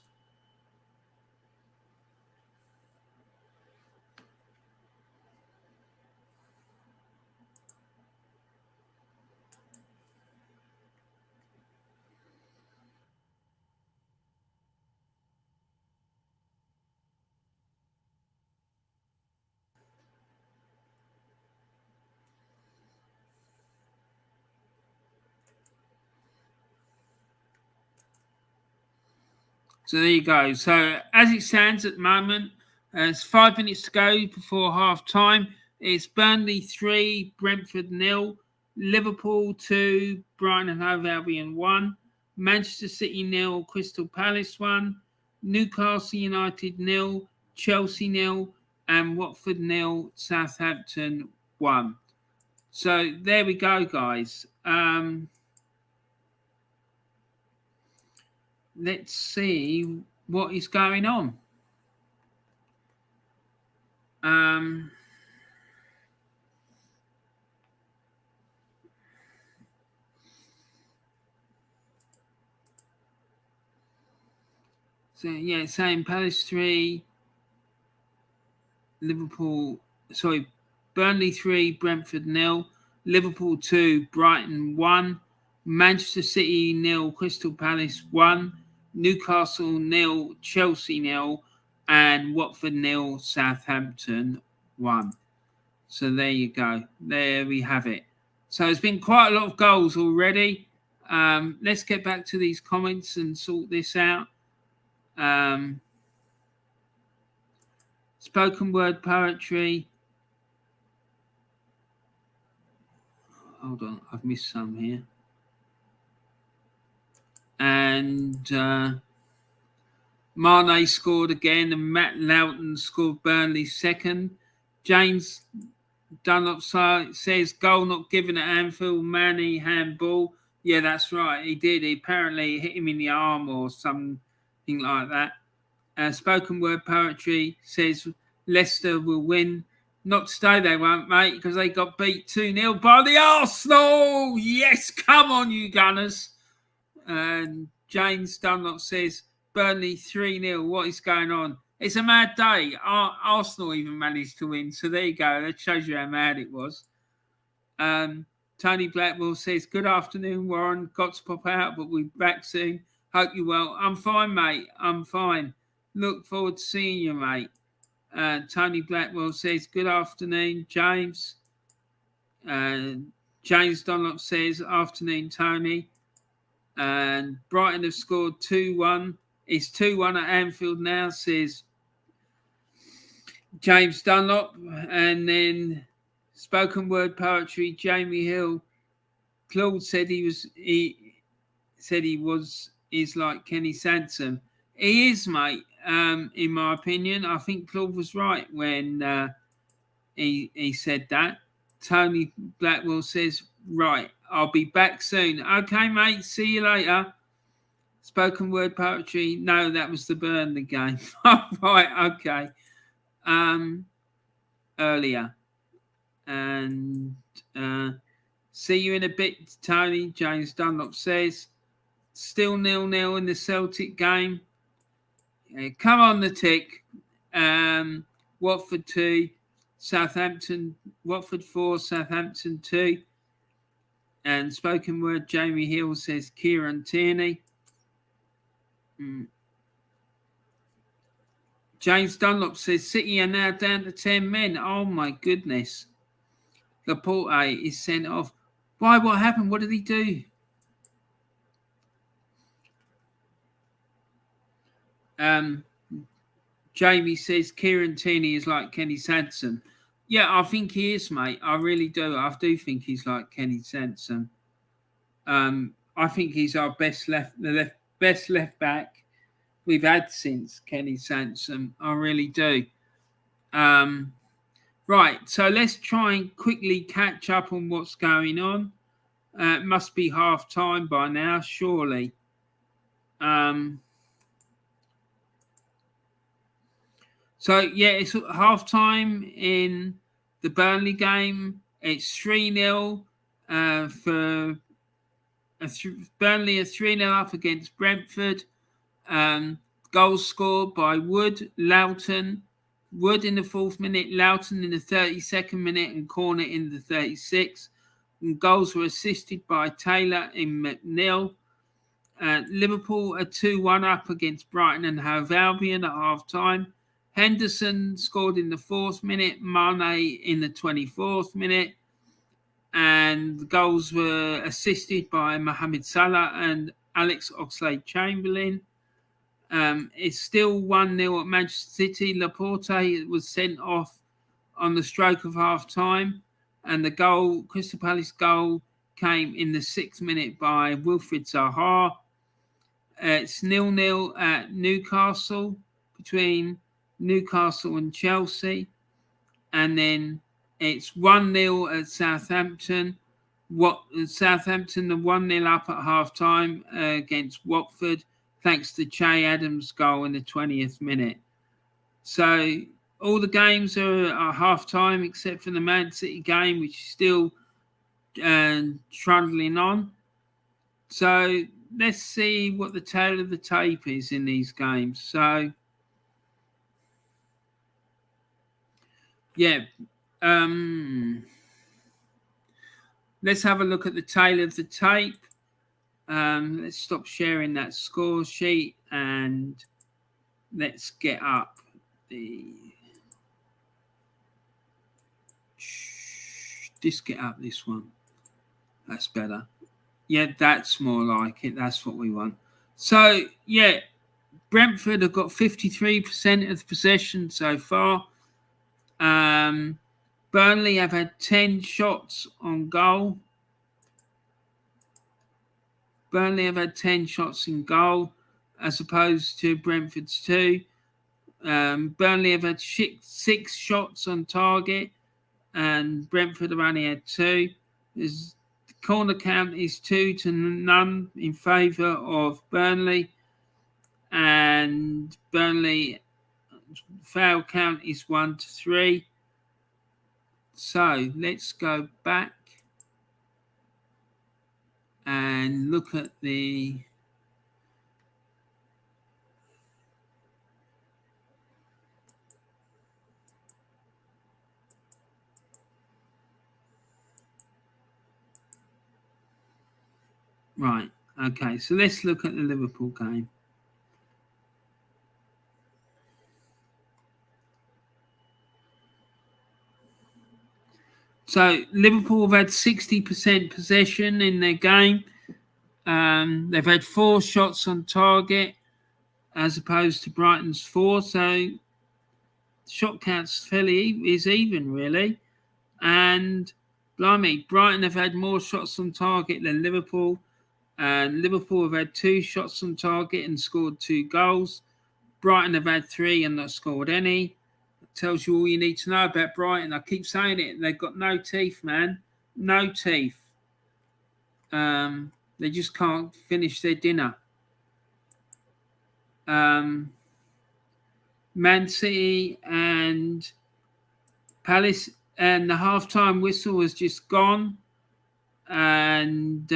So there you go. So as it stands at the moment, it's 5 minutes to go before half time. It's Burnley 3, Brentford 0, Liverpool 2, Brighton and Hove Albion 1, Manchester City 0, Crystal Palace 1, Newcastle United 0, Chelsea 0, and Watford 0, Southampton 1. So there we go, guys. Let's see what is going on. So yeah, saying Palace 3, Burnley 3, Brentford 0, Liverpool 2, Brighton 1, Manchester City 0, Crystal Palace 1, Newcastle 0, Chelsea 0, and Watford 0, Southampton 1. So there you go. There we have it. So it's been quite a lot of goals already. Let's get back to these comments and sort this out. Spoken word poetry. Hold on, I've missed some here. And Mane scored again, and Matt Loughton scored Burnley's second. James Dunlop says goal not given at Anfield, Manny handball. Yeah, that's right. He did. He apparently hit him in the arm or something like that. Spoken word poetry says Leicester will win. Not today they won't, mate, because they got beat 2-0 by the Arsenal. Yes, come on, you Gunners. And James Dunlop says Burnley 3-0. What is going on? It's a mad day. Arsenal even managed to win. So there you go. That shows you how mad it was. Tony Blackwell says, good afternoon, Warren. Got to pop out, but we'll be back soon. Hope you're well. I'm fine, mate. I'm fine. Look forward to seeing you, mate. Tony Blackwell says, good afternoon, James. James Dunlop says, afternoon, Tony. And Brighton have scored 2-1. It's 2-1 at Anfield now, says James Dunlop. And then spoken word poetry, Jamie Hill. Claude said is like Kenny Sansom. He is, mate. In my opinion, I think Claude was right when he said that. Tony Blackwell says, right, I'll be back soon. Okay, mate, see you later. Spoken word poetry. No, that was the Burnley game. Right, okay. Earlier. And see you in a bit, Tony. James Dunlop says. Still 0-0 in the Celtic game. Come on the tick. Watford 2, Southampton, Watford 4, Southampton 2. And spoken word, Jamie Hill says Kieran Tierney. James Dunlop says City are now down to 10 men. Oh my goodness. Laporte is sent off. Why? What happened? What did he do? Jamie says Kieran Tierney is like Kenny Sansom. Yeah, I think he is, mate. I really do. I do think he's like Kenny Sansom. I think he's our best left back we've had since Kenny Sansom. I really do. Right, so let's try and quickly catch up on what's going on. It must be half time by now, surely. So, yeah, it's half time in the Burnley game. It's 3-0 for Burnley are 3-0 up against Brentford. Goals scored by Wood, Loughton. Wood in the 4th minute, Loughton in the 32nd minute, and Cornet in the 36th. And goals were assisted by Taylor and McNeil. Liverpool are 2-1 up against Brighton and Hove Albion at half time. Henderson scored in the 4th minute, Mane in the 24th minute, and the goals were assisted by Mohamed Salah and Alex Oxlade-Chamberlain. It's still 1-0 at Manchester City. Laporte was sent off on the stroke of half time, and the goal, Crystal Palace goal, came in the 6th minute by Wilfried Zaha. It's 0-0 at Newcastle between Newcastle and Chelsea, and then it's 1-0 at Southampton. Southampton are 1-0 up at half time against Watford, thanks to Che Adams' goal in the 20th minute. So all the games are at half time except for the Man City game, which is still trundling on. So let's see what the tail of the tape is in these games. So yeah, let's have a look at the tail of the tape. Let's stop sharing that score sheet and let's get up get up this one. That's better. Yeah, that's more like it. That's what we want. So, yeah, Brentford have got 53% of the possession so far. Burnley have had 10 shots on goal. Burnley have had 10 shots in goal as opposed to Brentford's 2. Burnley have had 6 shots on target and Brentford have only had 2. The corner count is 2-0 in favour of Burnley, and Burnley foul count is 1-3. So let's go back and look at the right. Okay, so let's look at the Liverpool game. So Liverpool have had 60% possession in their game. They've had 4 shots on target as opposed to Brighton's 4. So shot count's fairly is even, really. And blimey, Brighton have had more shots on target than Liverpool. And Liverpool have had 2 shots on target and scored 2 goals. Brighton have had 3 and not scored any. Tells you all you need to know about Brighton. I keep saying it. They've got no teeth, man. No teeth. They just can't finish their dinner. Man City and Palace, and the halftime whistle has just gone. And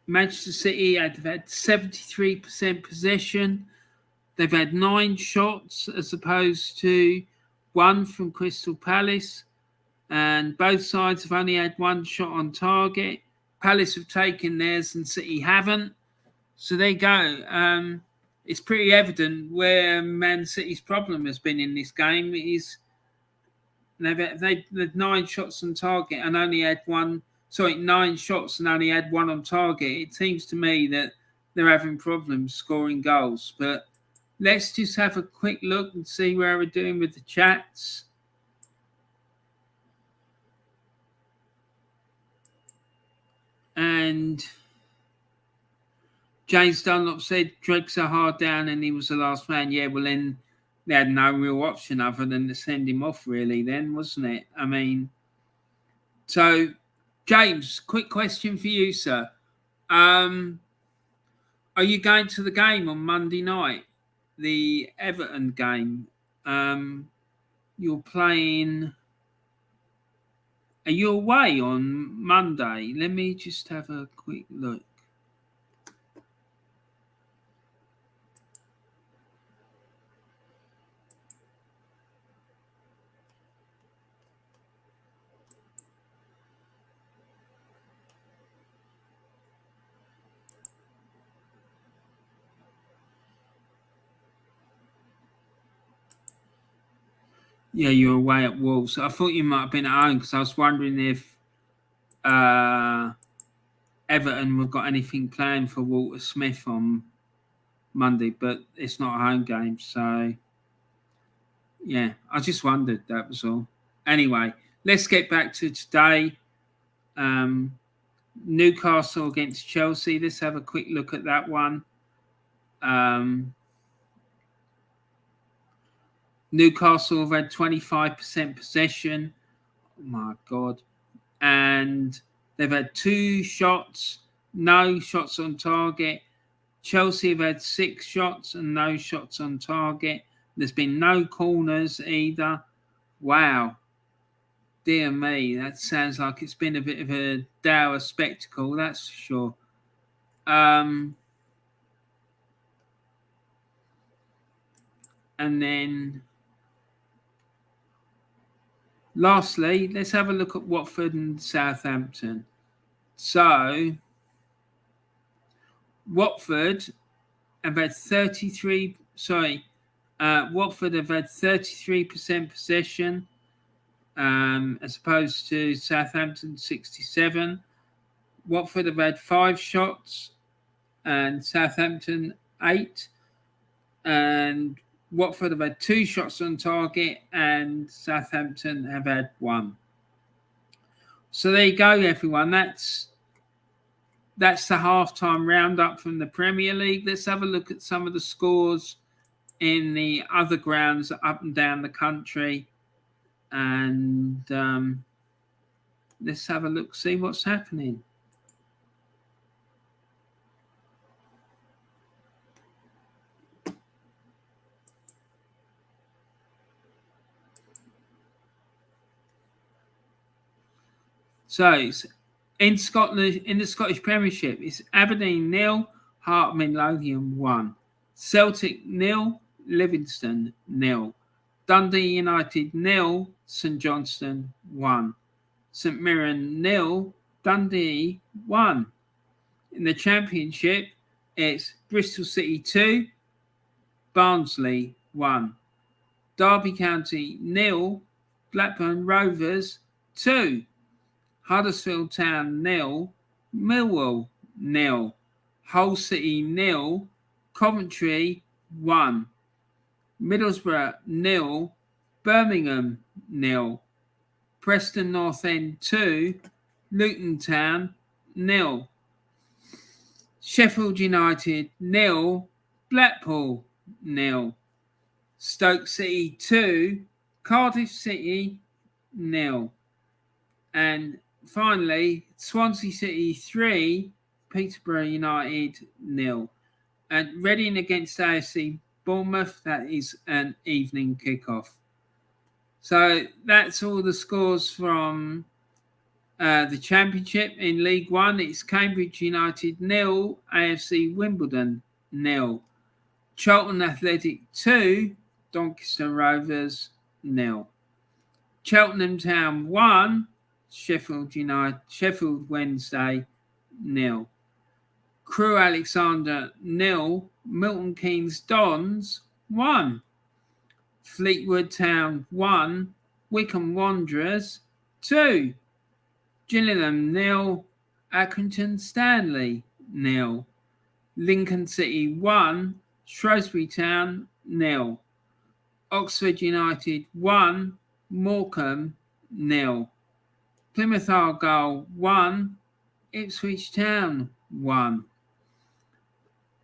Manchester City have had 73% possession. They've had 9 shots as opposed to 1 from Crystal Palace. And both sides have only had 1 shot on target. Palace have taken theirs and City haven't. So there you go. It's pretty evident where Man City's problem has been in this game. They've had 9 shots on target and only had 9 shots and only had 1 on target. It seems to me that they're having problems scoring goals. But let's just have a quick look and see where we're doing with the chats. And James Dunlop said Dreg's so hard down and he was the last man. Yeah, well then they had no real option other than to send him off, really, then, wasn't it? I mean, so James, quick question for you, sir. Are you going to the game on Monday night? The Everton game. You're playing. Are you away on Monday? Let me just have a quick look. Yeah, you're away at Wolves. I thought you might have been at home because I was wondering if Everton have got anything planned for Walter Smith on Monday, but it's not a home game. So, yeah, I just wondered. That was all. Anyway, let's get back to today. Newcastle against Chelsea. Let's have a quick look at that one. Newcastle have had 25% possession. Oh my God. And they've had 2 shots, no shots on target. Chelsea have had 6 shots and no shots on target. There's been no corners either. Wow. Dear me, that sounds like it's been a bit of a dour spectacle, that's for sure. And then lastly, let's have a look at Watford and Southampton. So, Watford have had 33% possession, as opposed to Southampton 67. Watford have had 5 shots and Southampton 8. And Watford have had 2 shots on target and Southampton have had 1. So there you go, everyone. That's the half-time roundup from the Premier League. Let's have a look at some of the scores in the other grounds up and down the country. And let's have a look, see what's happening. So it's in Scotland, in the Scottish Premiership, it's Aberdeen 0, Heart of Midlothian 1. Celtic 0, Livingston 0. Dundee United 0, St Johnstone 1. St Mirren 0, Dundee 1. In the Championship, it's Bristol City 2, Barnsley 1. Derby County 0, Blackburn Rovers 2. Huddersfield Town 0, Millwall 0. Hull City 0, Coventry 1. Middlesbrough 0, Birmingham 0. Preston North End 2, Luton Town 0. Sheffield United 0, Blackpool 0. Stoke City 2, Cardiff City 0. And finally, Swansea City 3, Peterborough United 0. And Reading against AFC Bournemouth, that is an evening kickoff. So that's all the scores from the Championship. In League One, it's Cambridge United 0, AFC Wimbledon 0. Charlton Athletic 2, Doncaster Rovers 0. Cheltenham Town 1, Sheffield Wednesday 0. Crewe Alexandra 0, Milton Keynes Dons 1. Fleetwood Town 1, Wycombe Wanderers 2. Gillingham 0, Accrington Stanley 0. Lincoln City 1, Shrewsbury Town 0. Oxford United 1, Morecambe 0. Plymouth Argyle 1, Ipswich Town 1.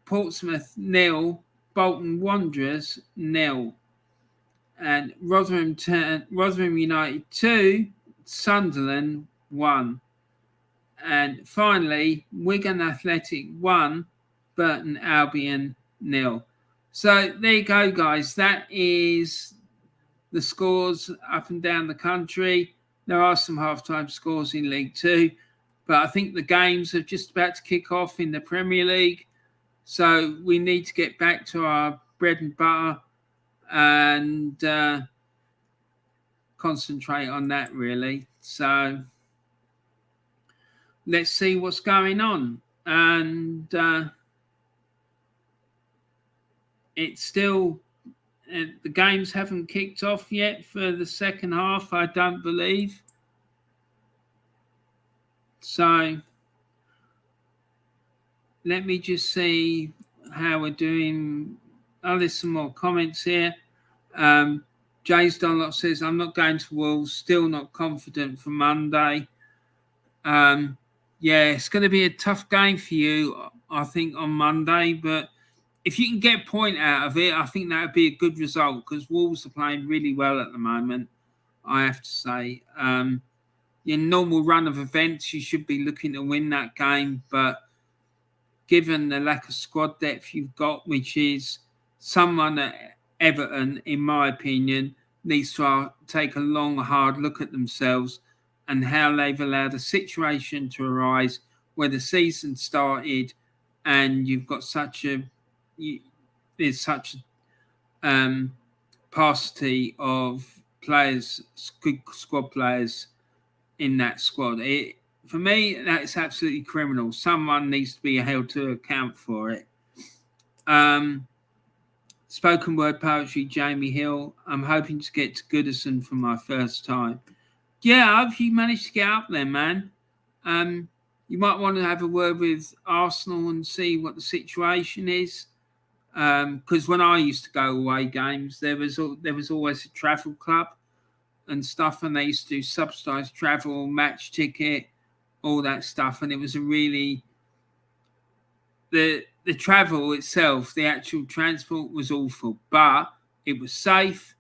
Portsmouth 0, Bolton Wanderers 0. And Rotherham United 2, Sunderland 1. And finally, Wigan Athletic 1, Burton Albion 0. So there you go, guys. That is the scores up and down the country. There are some half-time scores in League Two, but I think the games are just about to kick off in the Premier League. So we need to get back to our bread and butter and concentrate on that, really. So let's see what's going on. And it's still... the games haven't kicked off yet for the second half, I don't believe. So let me just see how we're doing. Oh, there's some more comments here. James Dunlop says, I'm not going to Wolves, still not confident for Monday. Yeah, it's going to be a tough game for you, I think, on Monday, but if you can get a point out of it, I think that would be a good result because Wolves are playing really well at the moment, I have to say. In normal run of events, you should be looking to win that game. But given the lack of squad depth you've got, which is someone at Everton, in my opinion, needs to take a long, hard look at themselves and how they've allowed a situation to arise where the season started and you've got there's such paucity of players, good squad players in that squad. For me, that's absolutely criminal. Someone needs to be held to account for it. Spoken word poetry, Jamie Hill. I'm hoping to get to Goodison for my first time. Yeah, I hope you managed to get up there, man. You might want to have a word with Arsenal and see what the situation is. Because when I used to go away games, there was always a travel club and stuff, and they used to do subsidised travel, match ticket, all that stuff, and it was a really the travel itself, the actual transport was awful, but it was safe,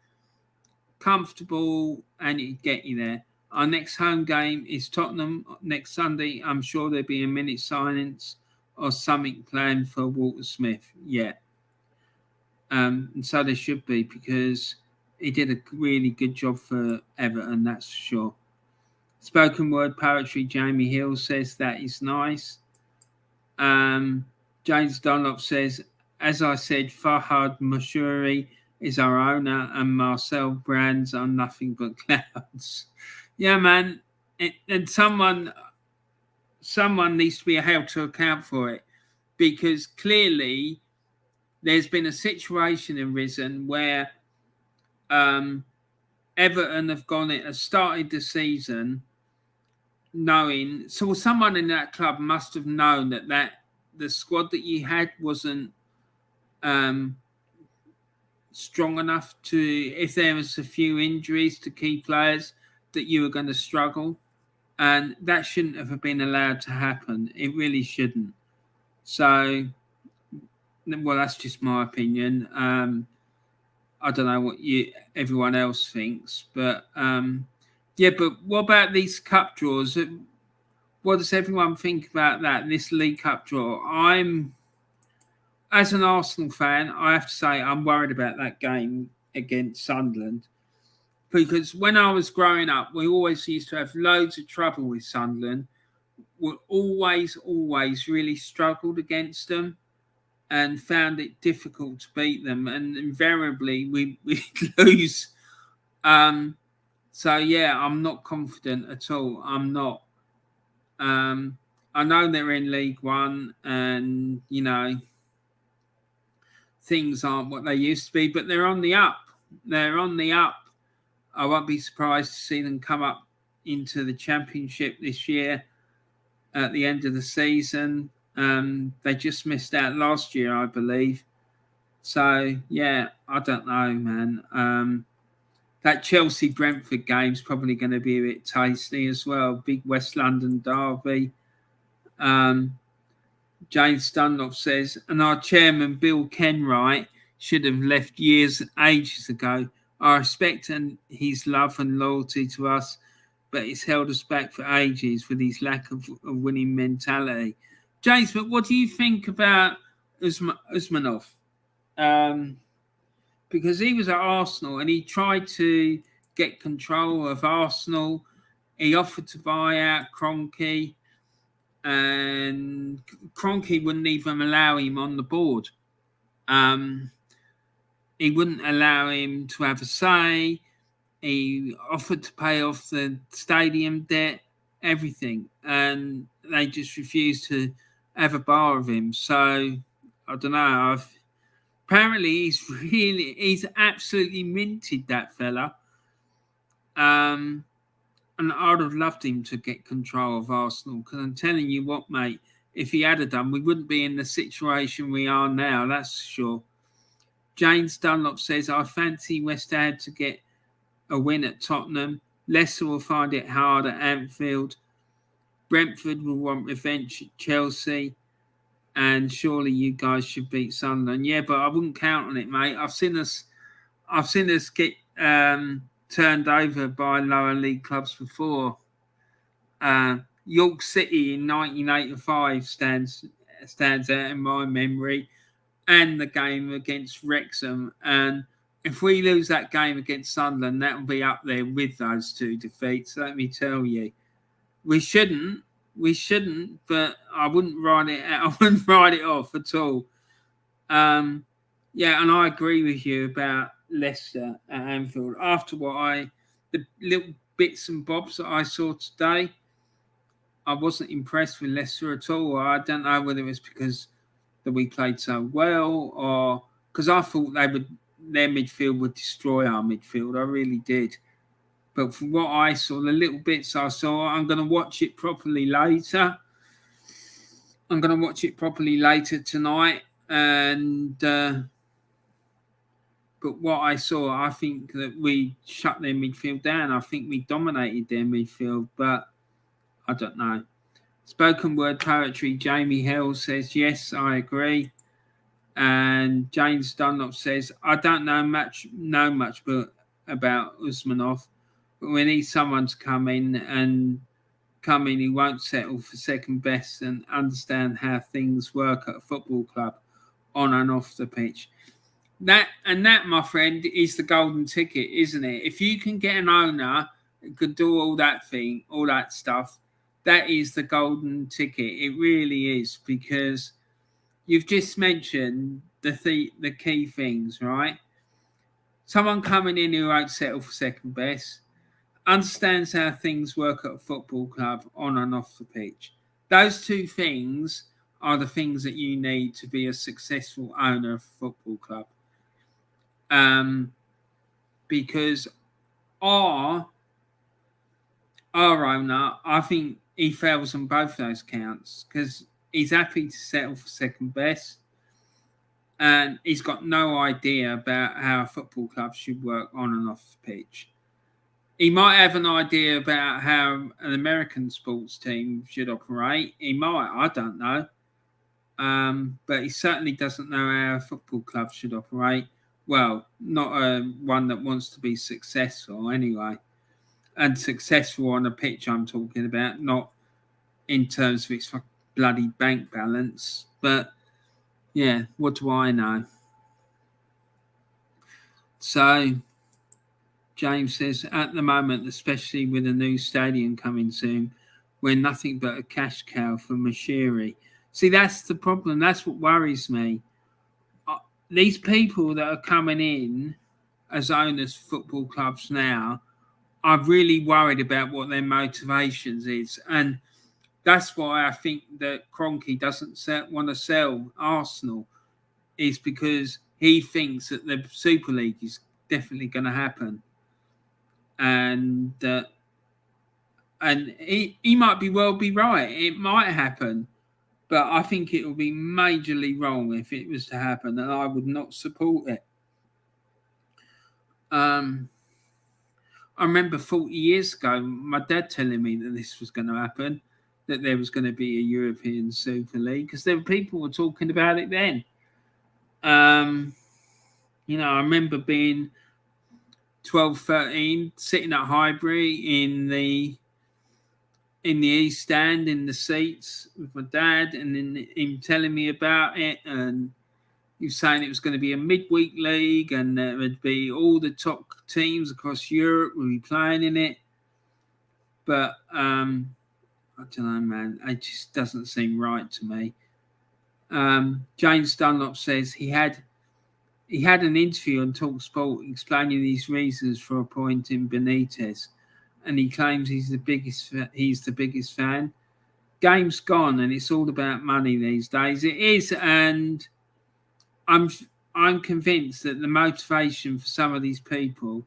comfortable, and it'd get you there. Our next home game is Tottenham next Sunday. I'm sure there'll be a minute silence or something planned for Walter Smith. Yeah. And so there should be, because he did a really good job for Everton, that's for sure. Spoken word poetry, Jamie Hill says that is nice. James Dunlop says, as I said, Farhad Mashuri is our owner and Marcel Brands are nothing but clouds. Yeah, man. And someone needs to be held to account for it, because clearly there's been a situation arisen where Everton have started the season knowing, so someone in that club must have known that the squad that you had wasn't strong enough to, if there was a few injuries to key players, that you were going to struggle, and that shouldn't have been allowed to happen. It really shouldn't. So, well, that's just my opinion. I don't know what everyone else thinks, but yeah. But what about these cup draws? What does everyone think about that? This League Cup draw? As an Arsenal fan, I have to say I'm worried about that game against Sunderland, because when I was growing up, we always used to have loads of trouble with Sunderland. We always really struggled against them and found it difficult to beat them, and invariably we'd lose. So yeah, I'm not confident at all. I'm not. I know they're in League One, and things aren't what they used to be, but they're on the up. They're on the up. I won't be surprised to see them come up into the Championship this year at the end of the season. They just missed out last year, I believe. So, yeah, I don't know, man. That Chelsea-Brentford game's probably going to be a bit tasty as well. Big West London derby. James Dunlop says, and our chairman, Bill Kenwright, should have left ages ago. I respect his love and loyalty to us, but he's held us back for ages with his lack of winning mentality. James, but what do you think about Usmanov? Because he was at Arsenal and he tried to get control of Arsenal. He offered to buy out Kroenke, and Kroenke wouldn't even allow him on the board. He wouldn't allow him to have a say. He offered to pay off the stadium debt, everything, and they just refused to have a bar of him. So I don't know. Apparently he's absolutely minted, that fella. And I'd have loved him to get control of Arsenal, because I'm telling you what, mate, if he had done, we wouldn't be in the situation we are now, that's for sure. James Dunlop says, I fancy West Ham to get a win at Tottenham. Leicester will find it hard at Anfield. Brentford will want revenge at Chelsea. And surely you guys should beat Sunderland. Yeah, but I wouldn't count on it, mate. I've seen us get turned over by lower league clubs before. York City in 1985 stands out in my memory, and the game against Wrexham. And if we lose that game against Sunderland, that will be up there with those two defeats. Let me tell you, we shouldn't, but I wouldn't write it out. I wouldn't write it off at all. Yeah, and I agree with you about Leicester at Anfield. After the little bits and bobs that I saw today, I wasn't impressed with Leicester at all. I don't know whether it was because that we played so well, or because I thought their midfield would destroy our midfield. I really did. But from what I saw, the little bits I saw, I'm going to watch it properly later. I'm going to watch it properly later tonight. And but what I saw, I think that we shut their midfield down. I think we dominated their midfield, but I don't know. Spoken word poetry, Jamie Hill says, yes, I agree. And James Dunlop says, I don't know much about Usmanov, but we need someone to come in who won't settle for second best and understand how things work at a football club on and off the pitch. That, my friend, is the golden ticket, isn't it? If you can get an owner who could do all that stuff, that is the golden ticket. It really is, because you've just mentioned the key things, right? Someone coming in who won't settle for second best, understands how things work at a football club on and off the pitch. Those two things are the things that you need to be a successful owner of a football club. Because our owner, I think he fails on both those counts, because he's happy to settle for second best, and he's got no idea about how a football club should work on and off the pitch. He might have an idea about how an American sports team should operate. He might, I don't know. But he certainly doesn't know how a football club should operate. Well, not one that wants to be successful anyway. And successful on a pitch I'm talking about, not in terms of its bloody bank balance. But, yeah, what do I know? So, James says, at the moment, especially with a new stadium coming soon, we're nothing but a cash cow for Mashiri. See, that's the problem. That's what worries me. These people that are coming in as owners of football clubs now, I'm really worried about what their motivations is. And that's why I think that Kroenke doesn't want to sell Arsenal, is because he thinks that the Super League is definitely going to happen. And he might be right. It might happen. But I think it would be majorly wrong if it was to happen, and I would not support it. I remember 40 years ago, my dad telling me that this was going to happen, that there was going to be a European Super League, because there were people who were talking about it then. You know, I remember being 12, 13, sitting at Highbury in the East Stand in the seats with my dad, and then him telling me about it, and he was saying it was going to be a midweek league, and there would be all the top teams across Europe would be playing in it. But I don't know, man. It just doesn't seem right to me. James Dunlop says he had an interview on TalkSport explaining these reasons for appointing Benitez, and he claims he's the biggest fan. Game's gone, and it's all about money these days. It is, and I'm convinced that the motivation for some of these people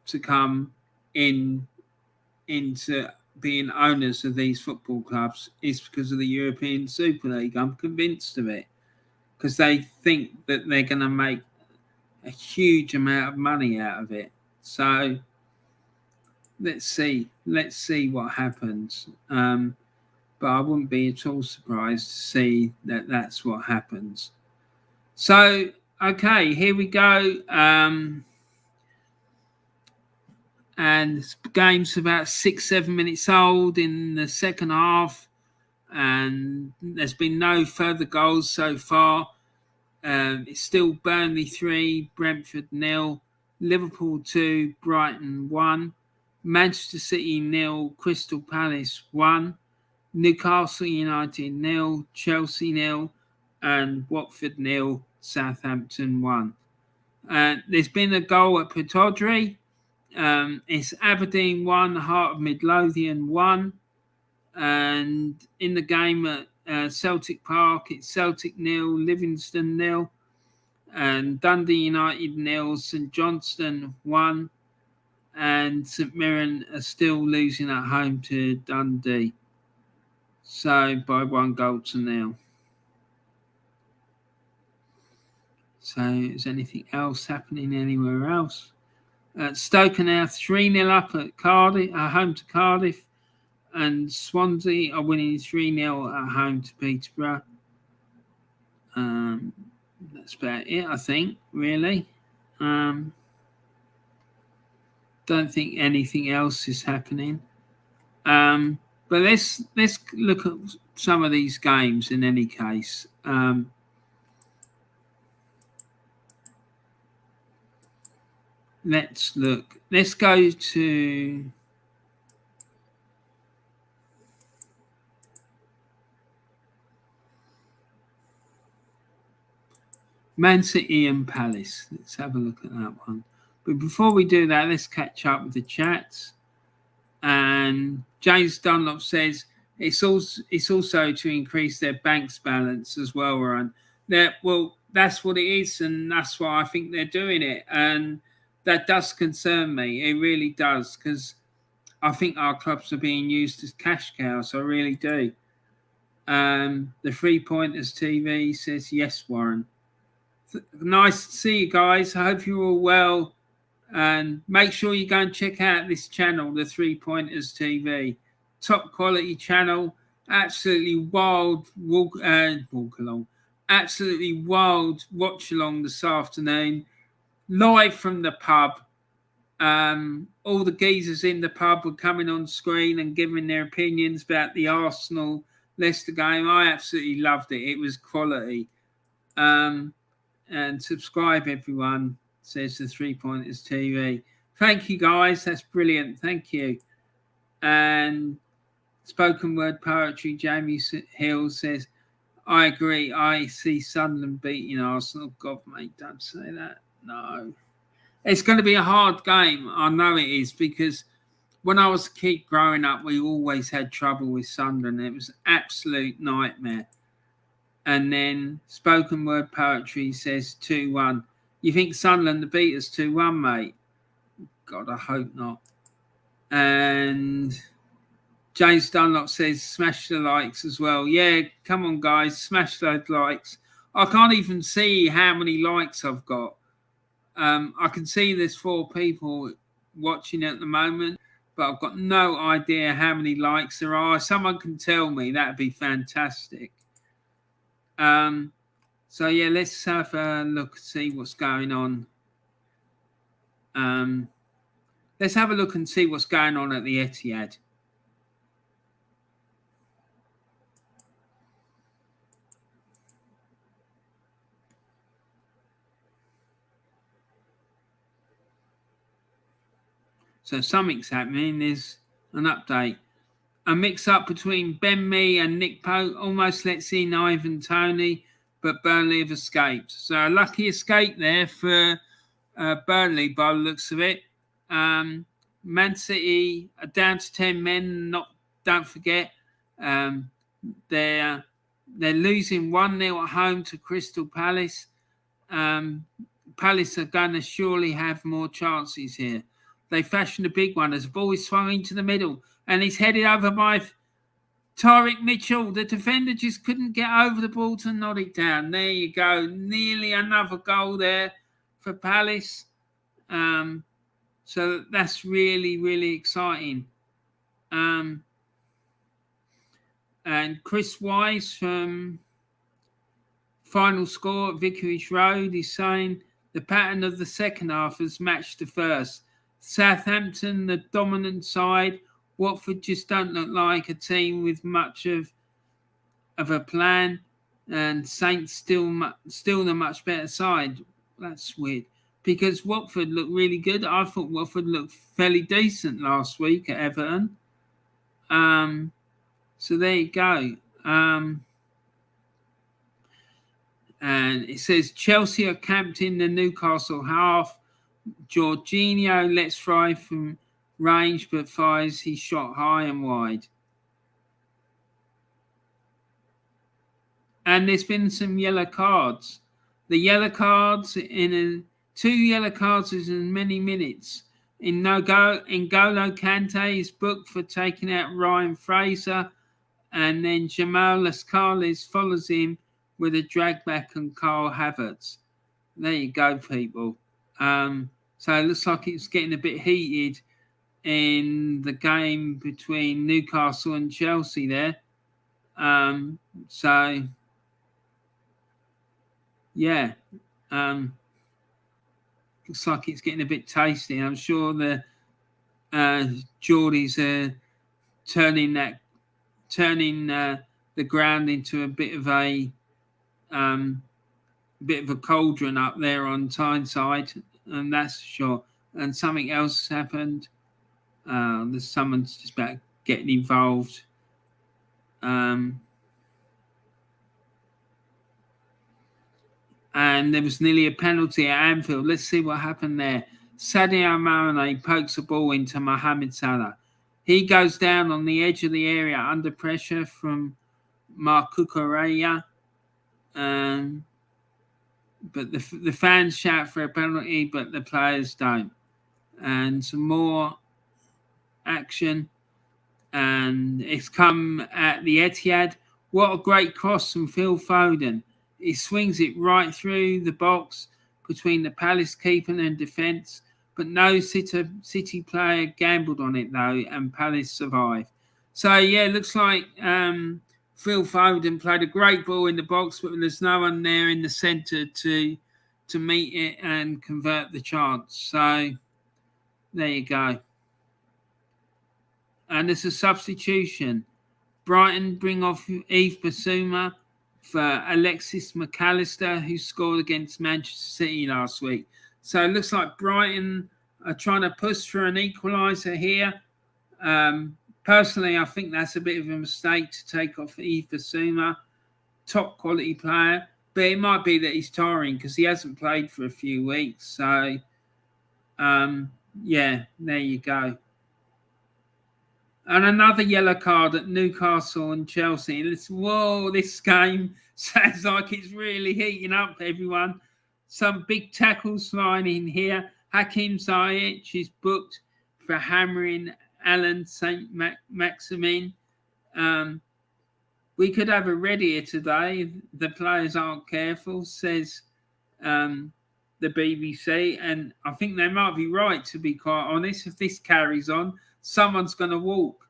to come into being owners of these football clubs is because of the European Super League. I'm convinced of it, because they think that they're going to make a huge amount of money out of it. So let's see what happens. But I wouldn't be at all surprised to see that that's what happens. So, okay, here we go. And the game's about 6-7 minutes old in the second half, and there's been no further goals so far. It's still Burnley 3, Brentford 0, Liverpool 2, Brighton 1, Manchester City 0, Crystal Palace 1, Newcastle United 0, Chelsea 0, and Watford 0, Southampton 1. There's been a goal at Pittodrie. It's Aberdeen 1, Heart of Midlothian 1. And in the game at Celtic Park, it's Celtic 0, Livingston 0, and Dundee United 0, St Johnstone 1, and St Mirren are still losing at home to Dundee. So by 1-0. So is anything else happening anywhere else? Stoke are now 3-0 up at Cardiff, home to Cardiff, and Swansea are winning 3-0 at home to Peterborough. That's about it, I think, really. Don't think anything else is happening. But let's look at some of these games in any case. Let's look. Let's go to Man City and Palace. Let's have a look at that one. But before we do that, let's catch up with the chats. And James Dunlop says it's also to increase their bank's balance as well, Ryan. Well, that's what it is, and that's why I think they're doing it. And that does concern me. It really does, because I think our clubs are being used as cash cows. I really do. The 3 Pointers TV says yes, Warren. Nice to see you guys. I hope you're all well. And make sure you go and check out this channel, the 3 Pointers TV. Top quality channel. Absolutely wild walk along. Absolutely wild watch along this afternoon. Live from the pub. All the geezers in the pub were coming on screen and giving their opinions about the Arsenal Leicester game. I absolutely loved it. It was quality. And subscribe, everyone, says the 3 Pointers TV. Thank you, guys. That's brilliant. Thank you. And spoken word poetry, Jamie Hill says, I agree. I see Sunderland beating Arsenal. God, mate, don't say that. No. It's going to be a hard game. I know it is, because when I was a kid growing up, we always had trouble with Sunderland. It was an absolute nightmare. And then spoken word poetry says 2-1. You think Sunderland to beat us 2-1, mate? God, I hope not. And James Dunlop says smash the likes as well. Yeah, come on, guys, smash those likes. I can't even see how many likes I've got. I can see there's 4 people watching at the moment, but I've got no idea how many likes there are. If someone can tell me, that'd be fantastic. So yeah, let's have a look, see what's going on. Let's have a look and see what's going on at the Etihad. So something's happening. There's an update. A mix-up between Ben Mee and Nick Pope almost lets in Ivan Toney, but Burnley have escaped. So a lucky escape there for Burnley by the looks of it. Man City are down to 10 men. Don't forget, they're losing 1-0 at home to Crystal Palace. Palace are going to surely have more chances here. They fashioned a big one as the ball is swung into the middle, and he's headed over by Tyrick Mitchell. The defender just couldn't get over the ball to knock it down. There you go. Nearly another goal there for Palace. So that's really, really exciting. And Chris Wise from Final Score at Vicarage Road is saying the pattern of the second half has matched the first. Southampton, the dominant side. Watford just don't look like a team with much of a plan, and Saints still the much better side. That's weird, because Watford looked really good. I thought Watford looked fairly decent last week at Everton. So there you go. And it says Chelsea are camped in the Newcastle half. Jorginho lets fly from range, but fires his shot high and wide. And there's been some yellow cards. The yellow cards 2 yellow cards is in many minutes. N'Golo Kante is booked for taking out Ryan Fraser, and then Jamal Lascelles follows him with a drag back on Carl Havertz. There you go, people. So it looks like it's getting a bit heated in the game between Newcastle and Chelsea there. So yeah, looks like it's getting a bit tasty. I'm sure the Geordies are turning the ground into a bit of a cauldron up there on Tyneside, and that's for sure. And something else happened. There's someone's just about getting involved. And there was nearly a penalty at Anfield. Let's see what happened there. Sadio Mane pokes a ball into Mohamed Salah. He goes down on the edge of the area under pressure from Marc Cucurella. But the fans shout for a penalty, but the players don't. And some more action. And it's come at the Etihad. What a great cross from Phil Foden. He swings it right through the box between the Palace keeper and defence. But no City player gambled on it, though, and Palace survived. So, yeah, it looks like Phil Foden played a great ball in the box, but there's no one there in the centre to meet it and convert the chance. So, there you go. And there's a substitution. Brighton bring off Yves Bissouma for Alexis McAllister, who scored against Manchester City last week. So it looks like Brighton are trying to push for an equaliser here. Personally, I think that's a bit of a mistake to take off Yves Bissouma, top quality player. But it might be that he's tiring because he hasn't played for a few weeks. So, yeah, there you go. And another yellow card at Newcastle and Chelsea. This game sounds like it's really heating up, everyone. Some big tackles flying in here. Hakim Ziyech is booked for hammering Alan St. Maximin. We could have a red here today if the players aren't careful, says the BBC. And I think they might be right, to be quite honest. If this carries on, someone's going to walk.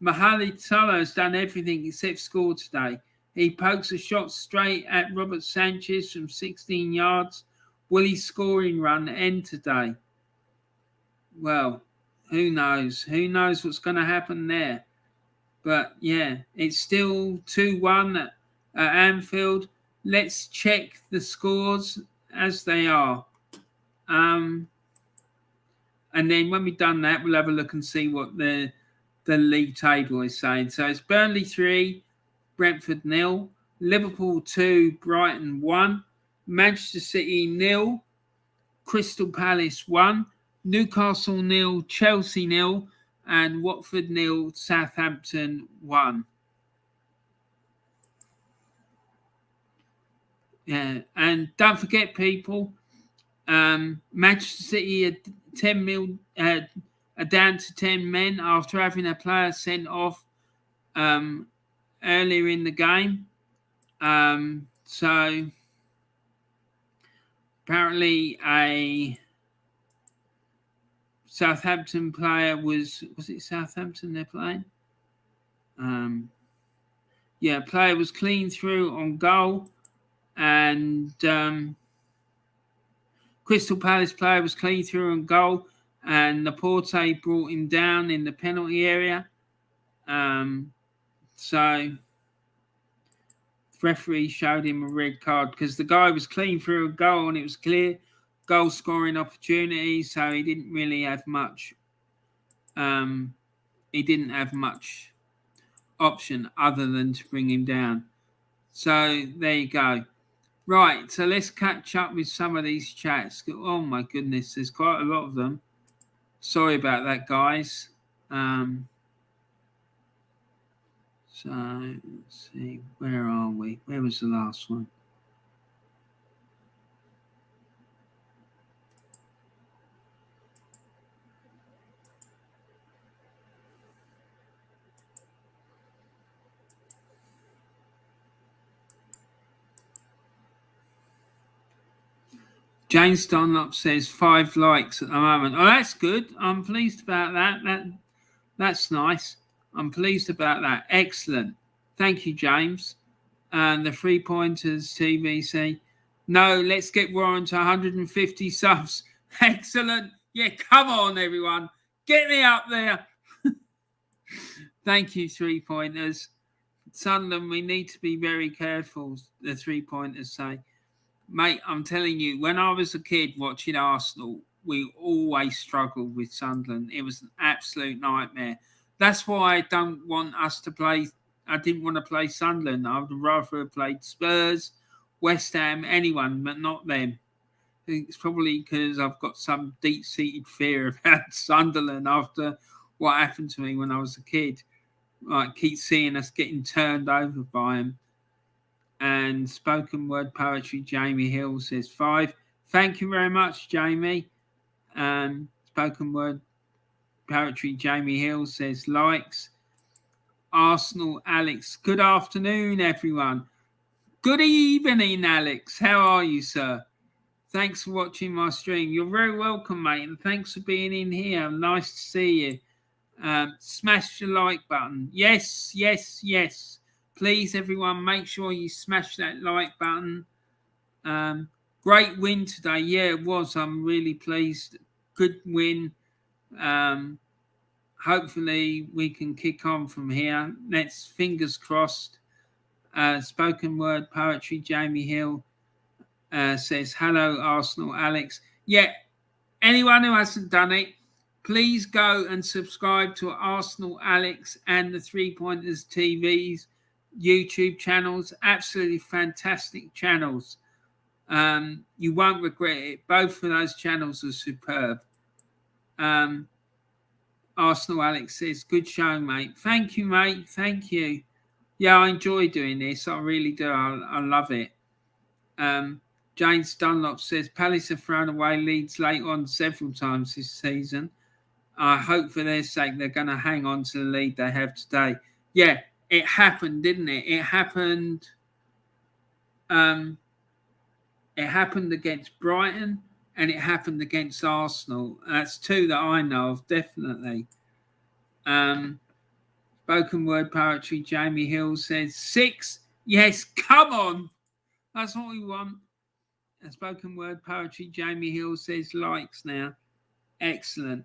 Mohamed Salah has done everything except score today. He pokes a shot straight at Robert Sanchez from 16 yards. Will his scoring run end today? Well, who knows? Who knows what's going to happen there? But yeah, it's still 2-1 at Anfield. Let's check the scores as they are. And then when we've done that, we'll have a look and see what the league table is saying. So it's Burnley 3, Brentford 0, Liverpool 2, Brighton 1, Manchester City 0, Crystal Palace 1, Newcastle 0, Chelsea 0, and Watford 0, Southampton 1. Yeah, and don't forget, people, Manchester City are down to 10 men after having a player sent off earlier in the game. So apparently a Southampton player was it Southampton they're playing? Player was clean through on goal, and Crystal Palace player was clean through on goal, and Laporte brought him down in the penalty area. So the referee showed him a red card because the guy was clean through a goal and it was clear goal scoring opportunity, so he didn't really have much. He didn't have much option other than to bring him down. So there you go. Right, so let's catch up with some of these chats. Oh my goodness, there's quite a lot of them. Sorry about that, guys. So let's see, where are we? Where was the last one? James Dunlop says 5 likes at the moment. Oh, that's good. I'm pleased about that. That's nice. I'm pleased about that. Excellent. Thank you, James. And the 3 Pointers TVC. No, let's get Warren to 150 subs. Excellent. Yeah, come on, everyone. Get me up there. Thank you, 3 Pointers. Sunderland, we need to be very careful, the 3 Pointers say. Mate, I'm telling you, when I was a kid watching Arsenal, we always struggled with Sunderland. It was an absolute nightmare. That's why I don't want us to play. I didn't want to play Sunderland. I would rather have played Spurs, West Ham, anyone, but not them. It's probably because I've got some deep-seated fear about Sunderland after what happened to me when I was a kid. Like, keep seeing us getting turned over by them. And spoken word poetry, Jamie Hill says 5. Thank you very much, Jamie. Spoken word poetry, Jamie Hill says likes. Arsenal Alex, good afternoon, everyone. Good evening, Alex. How are you, sir? Thanks for watching my stream. You're very welcome, mate, and thanks for being in here. Nice to see you. Smash the like button. Yes. Please, everyone, make sure you smash that like button. Great win today. Yeah, it was. I'm really pleased. Good win. Hopefully, we can kick on from here. Let's fingers crossed. Spoken word poetry, Jamie Hill says, hello, Arsenal, Alex. Yeah, anyone who hasn't done it, please go and subscribe to Arsenal Alex and the 3 Pointers TV's YouTube channels. Absolutely fantastic channels. You won't regret it. Both of those channels are superb. Arsenal Alex says, good show, mate. Thank you, mate. Thank you. Yeah, I enjoy doing this. I really do. I love it. James Dunlop says, Palace have thrown away leads late on several times this season. I hope for their sake they're going to hang on to the lead they have today. Yeah, it happened, didn't it? It happened. It happened against Brighton and it happened against Arsenal. That's 2 that I know of, definitely. Spoken word poetry, Jamie Hill says 6. Yes, come on. That's what we want. And spoken word poetry, Jamie Hill says likes now. Excellent.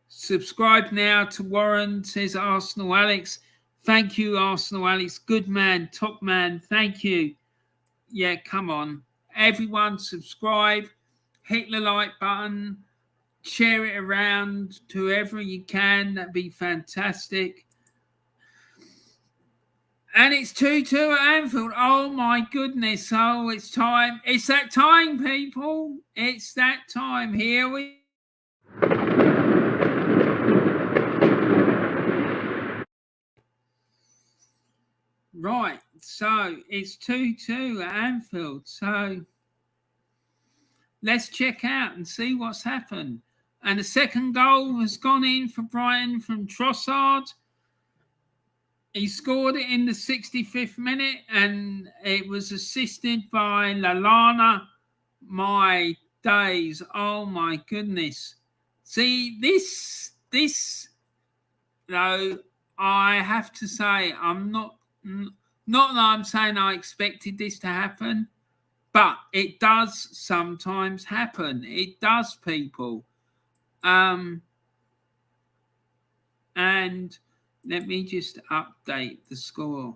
Subscribe now to Warren, says Arsenal Alex. Thank you, Arsenal Alex. Good man, top man. Thank you. Yeah, come on. Everyone subscribe, hit the like button, share it around to whoever you can. That'd be fantastic. And it's 2-2 at Anfield. Oh, my goodness. Oh, it's time. It's that time, people. It's that time. Here we Right, so it's 2-2 at Anfield. So let's check out and see what's happened. And the second goal has gone in for Brighton from Trossard. He scored it in the 65th minute and it was assisted by Lallana. My days, oh my goodness. See, this, though, I have to say, I'm not that I'm saying I expected this to happen, but it does sometimes happen. It does, people. And let me just update the score,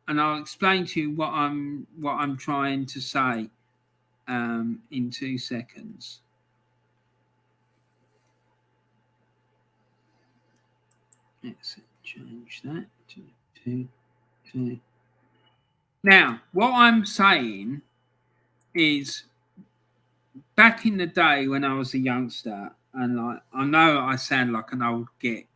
and I'll explain to you what I'm trying to say in 2 seconds. Let's change that to 2. Now, what I'm saying is, back in the day when I was a youngster, and I know I sound like an old git,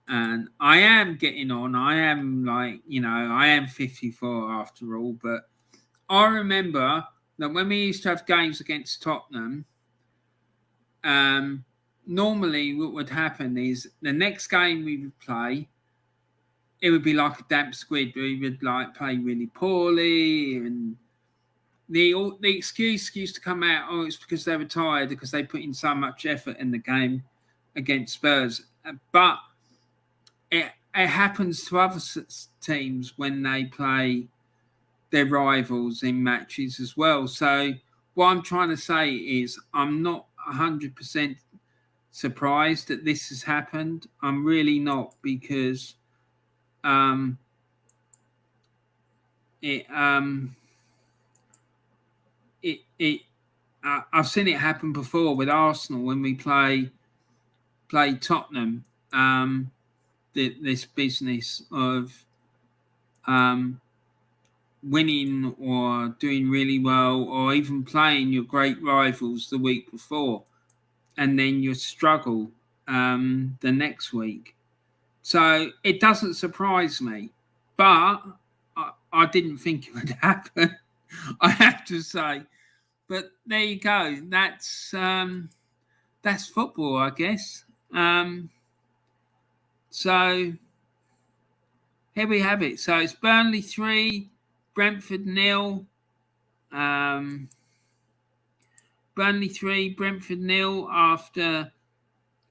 and I am getting on. I am I am 54 after all, but I remember that when we used to have games against Tottenham, normally what would happen is the next game we would play, it would be like a damp squid. We would play really poorly, and the excuse used to come out, it's because they were tired, because they put in so much effort in the game against Spurs. But it happens to other teams when they play their rivals in matches as well. So what I'm trying to say is I'm not 100% surprised that this has happened. I'm really not, because I've seen it happen before with Arsenal when we play Tottenham. This business of winning or doing really well, or even playing your great rivals the week before, and then you struggle the next week. So it doesn't surprise me, but I didn't think it would happen, I have to say. But there you go. That's football, I guess. So here we have it. So it's Burnley 3, Brentford 0. Burnley 3, Brentford 0 after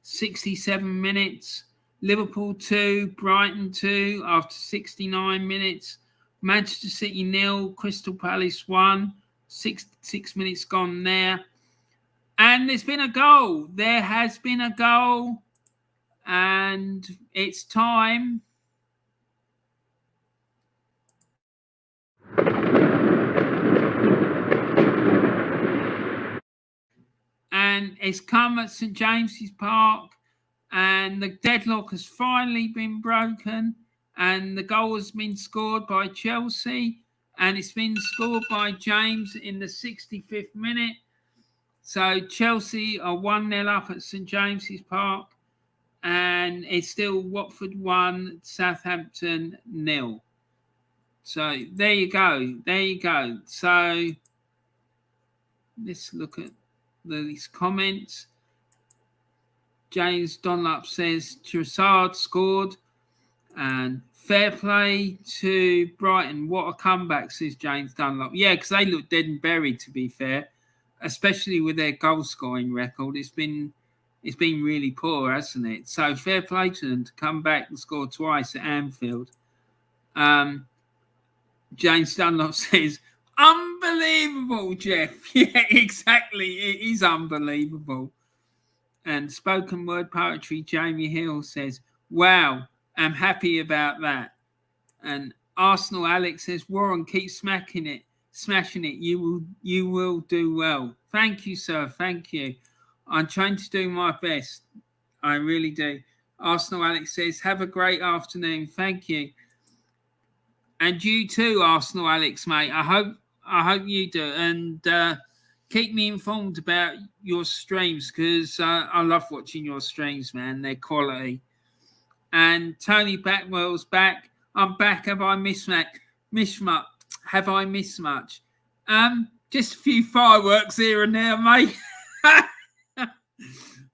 67 minutes. Liverpool 2, Brighton 2 after 69 minutes. Manchester City 0, Crystal Palace 1. 6 minutes gone there. And there's been a goal. There has been a goal. And it's time. And it's come at St James's Park. And the deadlock has finally been broken. And the goal has been scored by Chelsea. And it's been scored by James in the 65th minute. So Chelsea are 1-0 up at St James's Park. And it's still Watford 1, Southampton 0. So there you go. There you go. So let's look at these comments. James Dunlop says Trossard scored. And fair play to Brighton. What a comeback, says James Dunlop. Yeah, because they look dead and buried, to be fair, especially with their goal scoring record. It's been really poor, hasn't it? So fair play to them to come back and score twice at Anfield. James Dunlop says, unbelievable, Jeff. Yeah, exactly. It is unbelievable. And spoken word poetry, Jamie Hill says, wow, I'm happy about that. And Arsenal Alex says, Warren, keep smashing it. You will do well. Thank you, sir. Thank you. I'm trying to do my best. I really do. Arsenal Alex says, have a great afternoon. Thank you. And you too, Arsenal Alex, mate. I hope you do. And keep me informed about your streams, because I love watching your streams, man. They're quality. And Tony Backwell's back. I'm back. Have I missed much? Have I missed much? Just a few fireworks here and there, mate.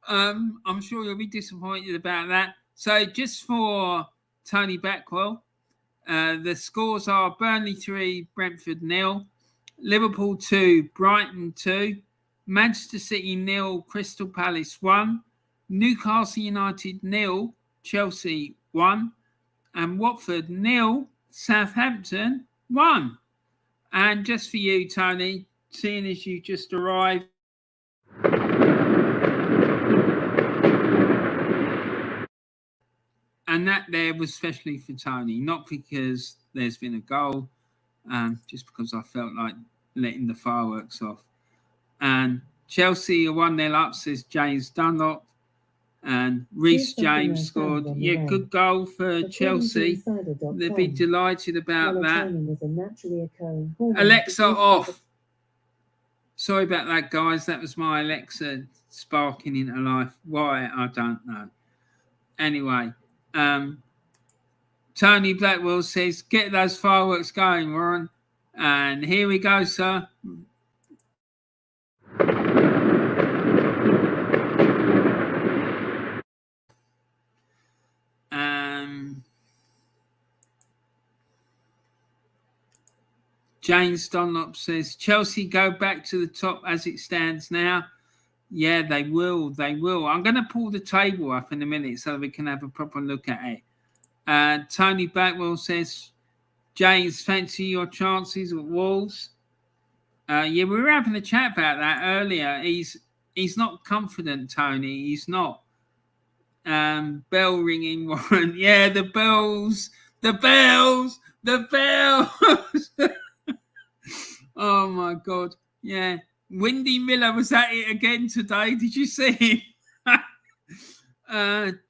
I'm sure you'll be disappointed about that. So just for Tony Backwell, the scores are Burnley 3, Brentford 0, Liverpool 2, Brighton 2, Manchester City 0, Crystal Palace 1, Newcastle United 0, Chelsea 1, and Watford 0, Southampton 1. And just for you, Tony, seeing as you just arrived, and that there was especially for Tony, not because there's been a goal, just because I felt like letting the fireworks off. And Chelsea are 1-0 up, says James Dunlop. And Reece James scored. Yeah, good goal for Chelsea. They'd be delighted about that. Alexa off. Sorry about that, guys. That was my Alexa sparking into life. Why? I don't know. Anyway, Tony Blackwell says, get those fireworks going, Warren. And here we go, sir. James Dunlop says, Chelsea go back to the top as it stands now. Yeah, they will. They will. I'm going to pull the table up in a minute so we can have a proper look at it. Tony Blackwell says, James, fancy your chances at Wolves? Yeah, we were having a chat about that earlier. He's not confident, Tony. He's not. Bell ringing, Warren. Yeah, the bells. Oh my God. Yeah. Windy Miller was at it again today. Did you see him?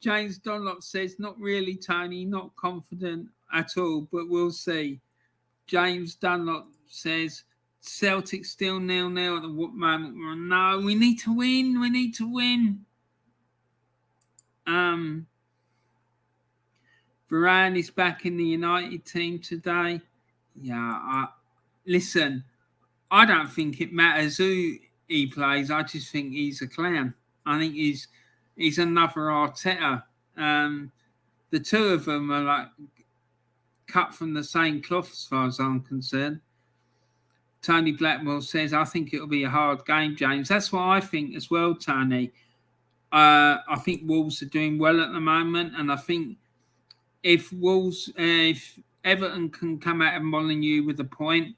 James Dunlop says, not really, Tony. Not confident at all, but we'll see. James Dunlop says, Celtic still 0-0 at the moment. No, we need to win. We need to win. Varane is back in the United team today. Yeah, listen, I don't think it matters who he plays. I just think he's a clown. I think he's another Arteta. The two of them are like cut from the same cloth as far as I'm concerned. Tony Blackwell says, I think it'll be a hard game, James. That's what I think as well, Tony. I think Wolves are doing well at the moment, and I think if Everton can come out of Molineux with a point,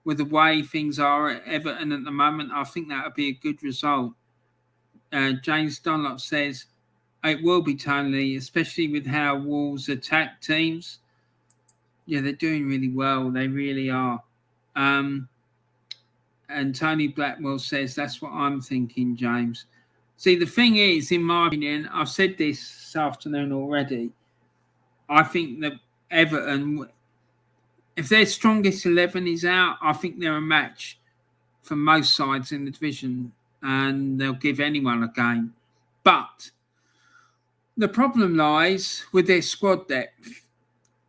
with the way things are at Everton at the moment, I think that would be a good result. James Dunlop says, it will be, Tony, especially with how Wolves attack teams. Yeah, they're doing really well. They really are. And Tony Blackwell says, that's what I'm thinking, James. See, the thing is, in my opinion, I've said this afternoon already, I think that Everton, if their strongest 11 is out, I think they're a match for most sides in the division, and they'll give anyone a game. But the problem lies with their squad depth,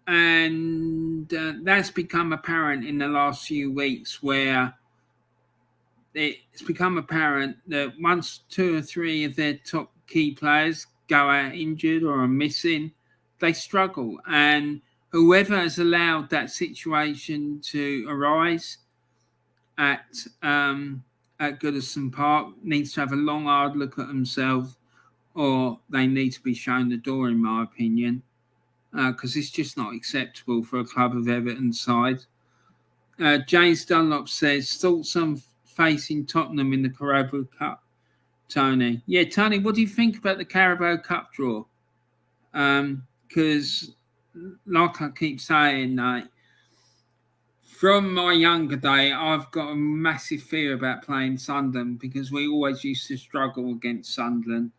and that's become apparent in the last few weeks, where it's become apparent that once 2 or 3 of their top key players go out injured or are missing, they struggle. And whoever has allowed that situation to arise at Goodison Park needs to have a long, hard look at themselves, or they need to be shown the door, in my opinion, because it's just not acceptable for a club of Everton's side. James Dunlop says, thoughts on facing Tottenham in the Carabao Cup, Tony? Yeah, Tony, what do you think about the Carabao Cup draw? Because, like I keep saying, from my younger day, I've got a massive fear about playing Sunderland because we always used to struggle against Sunderland.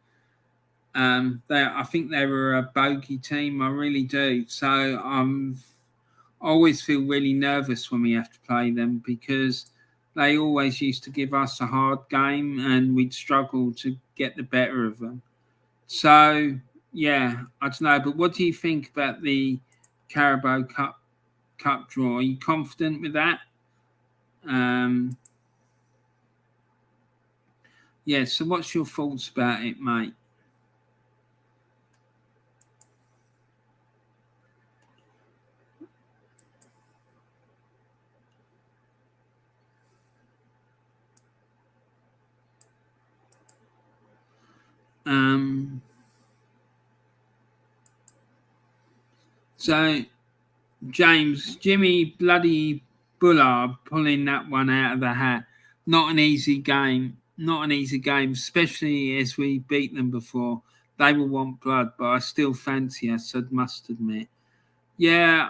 I think they were a bogey team, I really do. So I always feel really nervous when we have to play them because they always used to give us a hard game and we'd struggle to get the better of them. So, yeah, I don't know. But what do you think about the Carabao Cup draw? Are you confident with that? Yeah, so what's your thoughts about it, mate? So, James, Jimmy bloody Bullard pulling that one out of the hat. Not an easy game. Not an easy game, especially as we beat them before. They will want blood, but I still fancy us, I must admit. Yeah,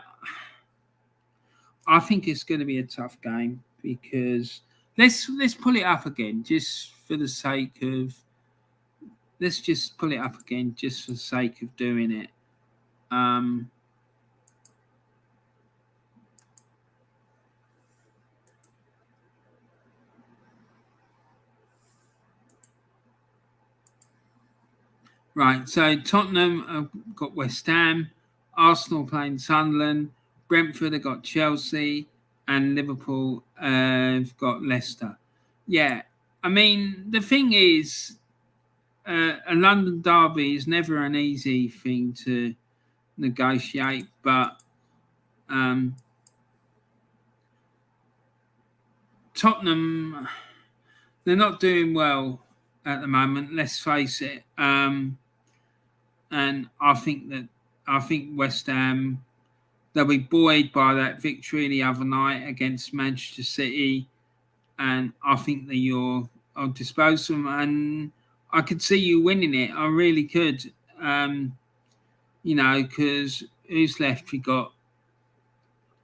I think it's going to be a tough game because let's pull it up again just for the sake of. Let's just pull it up again just for the sake of doing it. Right, so Tottenham have got West Ham, Arsenal playing Sunderland, Brentford have got Chelsea, and Liverpool have got Leicester. Yeah, I mean, the thing is, a London derby is never an easy thing to negotiate, but Tottenham, they're not doing well at the moment. Let's face it. And I think West Ham, they'll be buoyed by that victory the other night against Manchester City, and I think that I'll dispose of them, and I could see you winning it. I really could. Because who's left? We got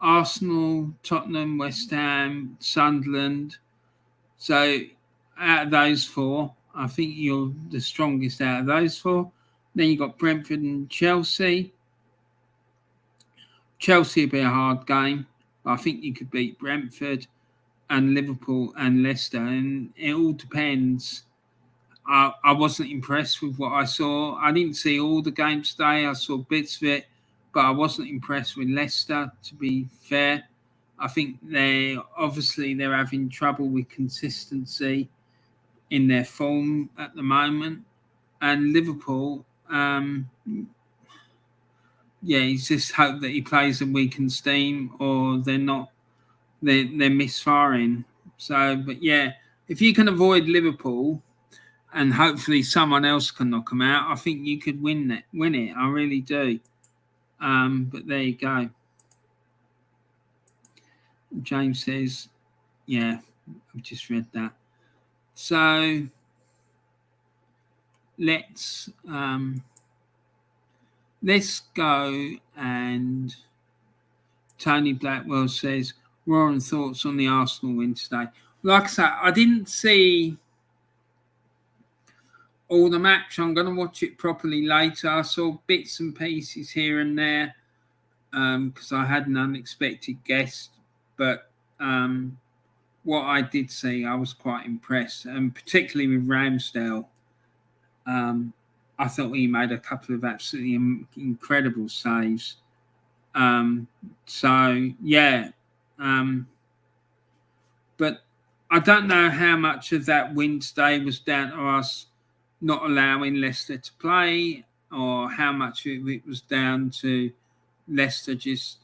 Arsenal, Tottenham, West Ham, Sunderland. So out of those four, I think you're the strongest out of those four. Then you got Brentford and Chelsea. Chelsea will be a hard game. I think you could beat Brentford and Liverpool and Leicester, and it all depends. I wasn't impressed with what I saw. I didn't see all the games today. I saw bits of it, but I wasn't impressed with Leicester, to be fair. I think they're having trouble with consistency in their form at the moment. And Liverpool, you just hope that he plays a weakened team, or they're misfiring. So, but yeah, if you can avoid Liverpool and hopefully someone else can knock them out, I think you could win it. I really do. But there you go. James says, yeah, I've just read that. So let's go. And Tony Blackwell says, Warren, thoughts on the Arsenal win today? Like I said, I didn't see all the match. I'm going to watch it properly later. I saw bits and pieces here and there because I had an unexpected guest. But what I did see, I was quite impressed, and particularly with Ramsdale. I thought he made a couple of absolutely incredible saves. But I don't know how much of that win today was down to us not allowing Leicester to play, or how much of it was down to Leicester just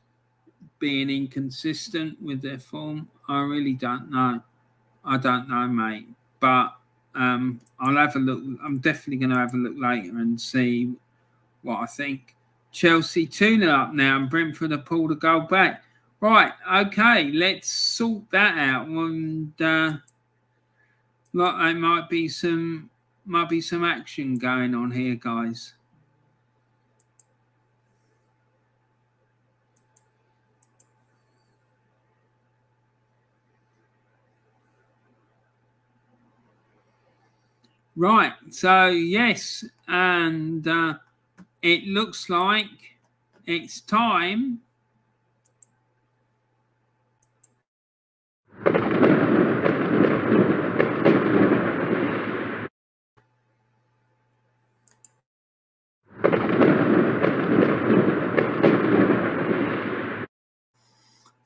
being inconsistent with their form. I really don't know. I don't know, mate. But I'll have a look. I'm definitely going to have a look later and see what I think. Chelsea 2-0 up now, and Brentford have pulled a goal back. Right, okay, let's sort that out. And there might be some action going on here, guys. Right, so yes, and it looks like it's time.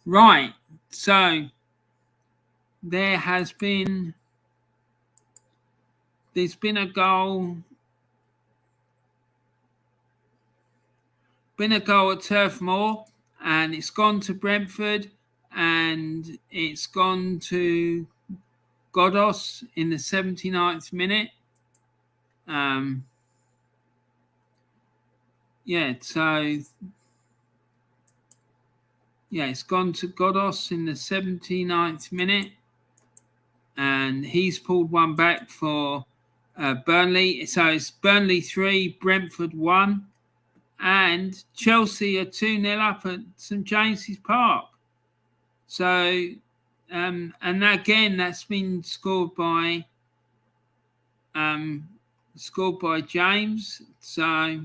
Right, so there's been a goal. Been a goal at Turf Moor, and it's gone to Brentford, and it's gone to Godos in the 79th minute. It's gone to Godos in the 79th minute, and he's pulled one back for Burnley. So it's Burnley 3, Brentford 1, and Chelsea are 2-0 up at St James's Park. So, and again, that's been scored by James. So.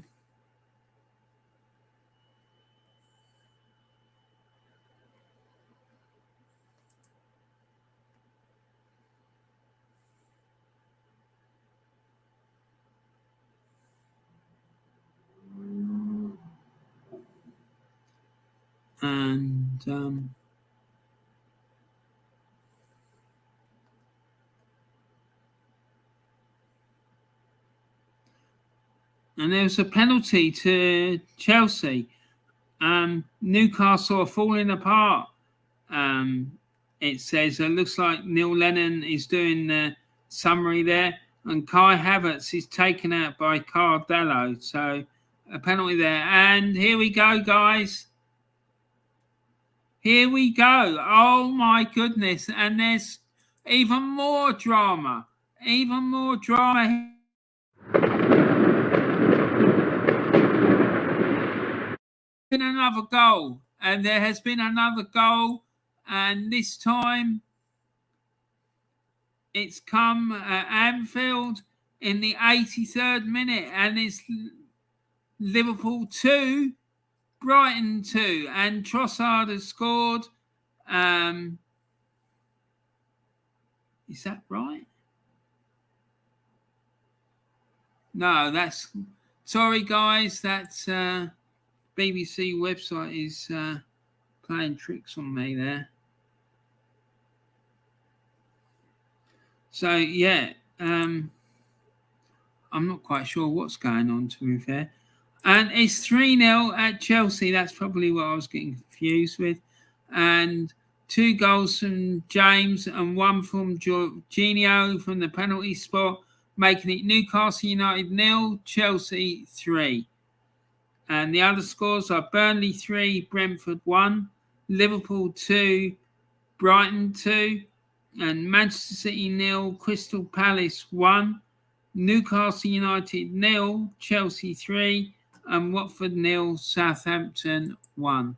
And there was a penalty to Chelsea. Newcastle are falling apart in it says it looks like Neil Lennon is doing the summary there, and Kai Havertz is taken out by Cardello. So a penalty there. And here we go, guys. Here we go. Oh my goodness. And there's even more drama. Even more drama. Been another goal. And there has been another goal. And this time it's come at Anfield in the 83rd minute. And it's Liverpool 2, Brighton 2. And Trossard has scored. Is that right? No, that's... Sorry, guys. That's BBC website is playing tricks on me there. So, yeah. I'm not quite sure what's going on, to be fair. And it's 3-0 at Chelsea. That's probably what I was getting confused with. And 2 goals from James and 1 from Jorginho from the penalty spot, making it Newcastle United 0, Chelsea 3. And the other scores are Burnley 3, Brentford 1, Liverpool 2, Brighton 2, and Manchester City 0, Crystal Palace 1, Newcastle United 0, Chelsea 3, and Watford 0, Southampton 1.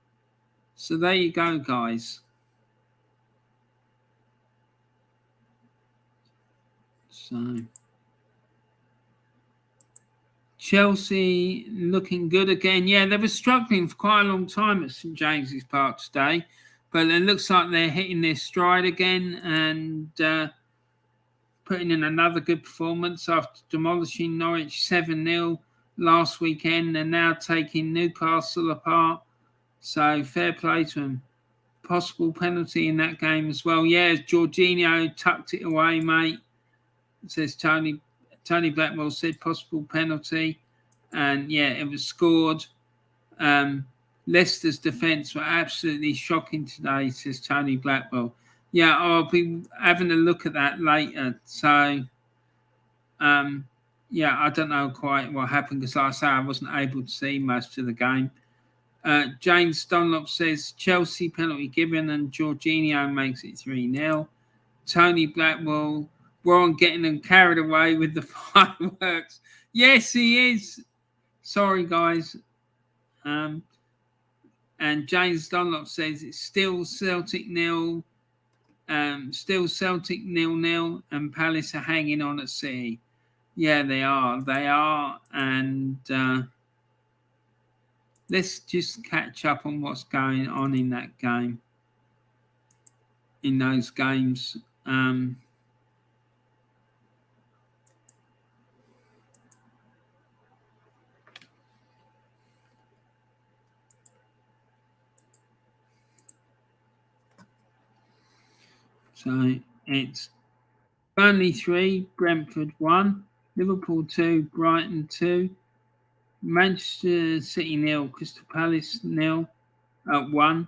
So there you go, guys. So Chelsea looking good again. Yeah, they were struggling for quite a long time at St James's Park today, but it looks like they're hitting their stride again and putting in another good performance after demolishing Norwich 7-0 last weekend. They're now taking Newcastle apart. So fair play to them. Possible penalty in that game as well. Yeah, Jorginho tucked it away, mate. It says Tony Blackwell said possible penalty. And yeah, it was scored. Leicester's defence were absolutely shocking today, says Tony Blackwell. Yeah, I'll be having a look at that later. So, yeah, I don't know quite what happened because, like I say, I wasn't able to see most of the game. James Dunlop says Chelsea penalty given and Jorginho makes it 3-0. Tony Blackwell, we're on getting them carried away with the fireworks. Yes, he is. Sorry, guys. And James Dunlop says it's still Celtic 0, still Celtic 0-0, and Palace are hanging on at City. Yeah, they are. They are. And let's just catch up on what's going on in that game. In those games. So it's Burnley 3, Brentford 1, Liverpool 2, Brighton 2, Manchester City 0, Crystal Palace 0 at 1,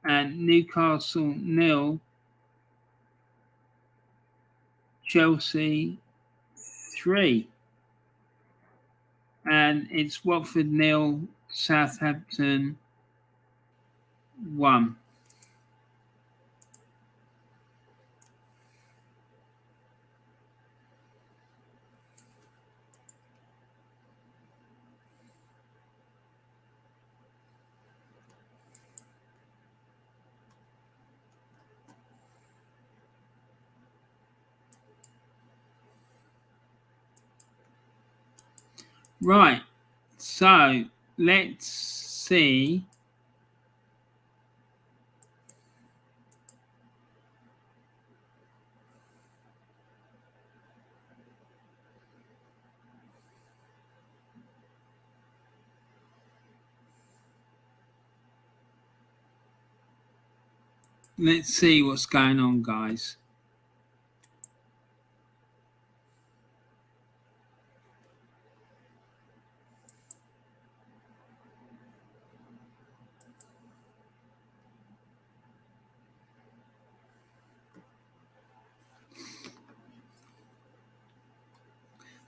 and Newcastle 0, Chelsea 3. And it's Watford 0, Southampton 1. Right, so let's see. Let's see what's going on, guys.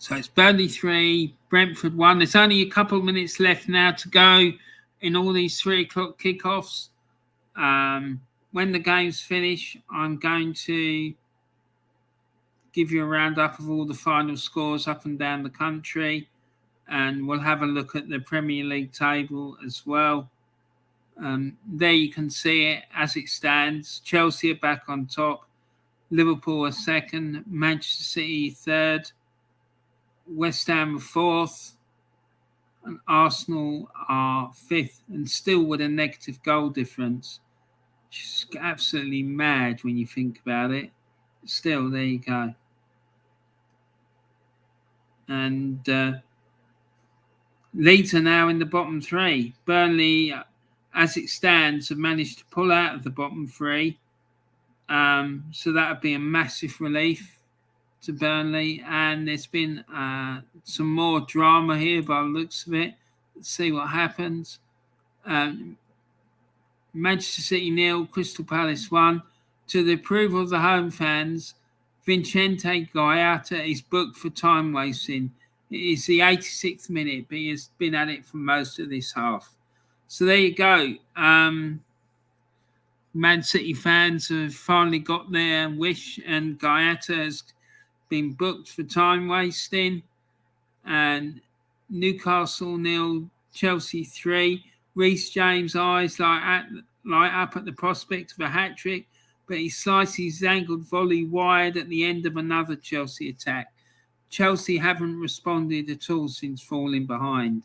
So it's Burnley 3, Brentford 1. There's only a couple of minutes left now to go in all these 3 o'clock kickoffs. When the games finish, I'm going to give you a roundup of all the final scores up and down the country, and we'll have a look at the Premier League table as well. There you can see it as it stands. Chelsea are back on top, Liverpool are second, Manchester City third, West Ham are fourth, and Arsenal are fifth, and still with a negative goal difference. Just absolutely mad when you think about it. Still, there you go. And Leeds are now in the bottom 3. Burnley, as it stands, have managed to pull out of the bottom 3. So that would be a massive relief to Burnley. And there's been some more drama here by the looks of it. Let's see what happens. Manchester City 0, Crystal Palace 1. To the approval of the home fans, Vicente Guaita is booked for time wasting. It is the 86th minute, but he has been at it for most of this half. So there you go. Man City fans have finally got their wish, and Guaita has been booked for time wasting. And Newcastle 0, Chelsea 3. Reece James' eyes light up at the prospect of a hat-trick, but he sliced his angled volley wide at the end of another Chelsea attack. Chelsea haven't responded at all since falling behind.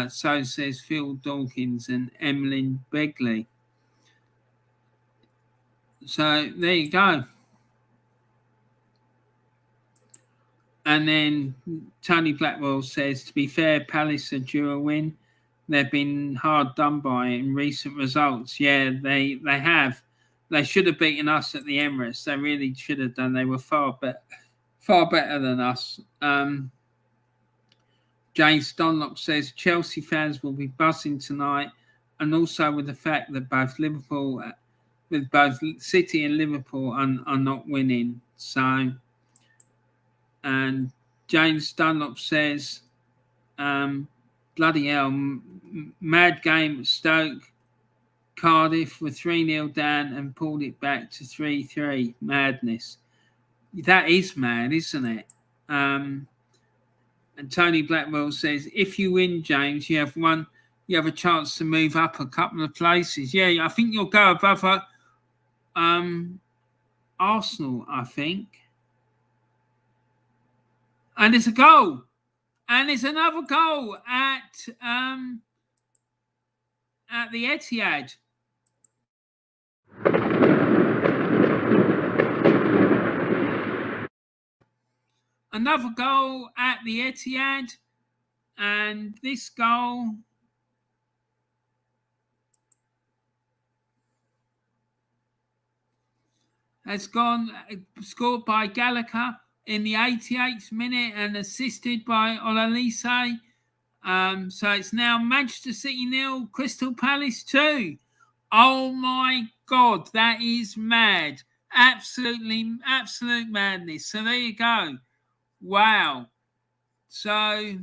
So says Phil Dawkins and Emlyn Begley. So there you go. And then Tony Blackwell says, to be fair, Palace are due a win. They've been hard done by in recent results. Yeah, they have. They should have beaten us at the Emirates. They really should have done. They were far better than us. James Dunlop says Chelsea fans will be buzzing tonight, and also with the fact that both City and Liverpool are not winning. So, and James Dunlop says, bloody hell, mad game at Stoke. Cardiff were 3-0 down and pulled it back to 3-3. Madness. That is mad, isn't it? And Tony Blackwell says, if you win, James, you have a chance to move up a couple of places. Yeah, I think you'll go above Arsenal, I think. And there's a goal. And there's another goal at the Etihad. Another goal at the Etihad, and this goal has gone scored by Gallagher in the 88th minute and assisted by Ololise. So it's now Manchester City 0, Crystal Palace 2. Oh my God, that is mad. Absolute madness. So there you go. Wow. So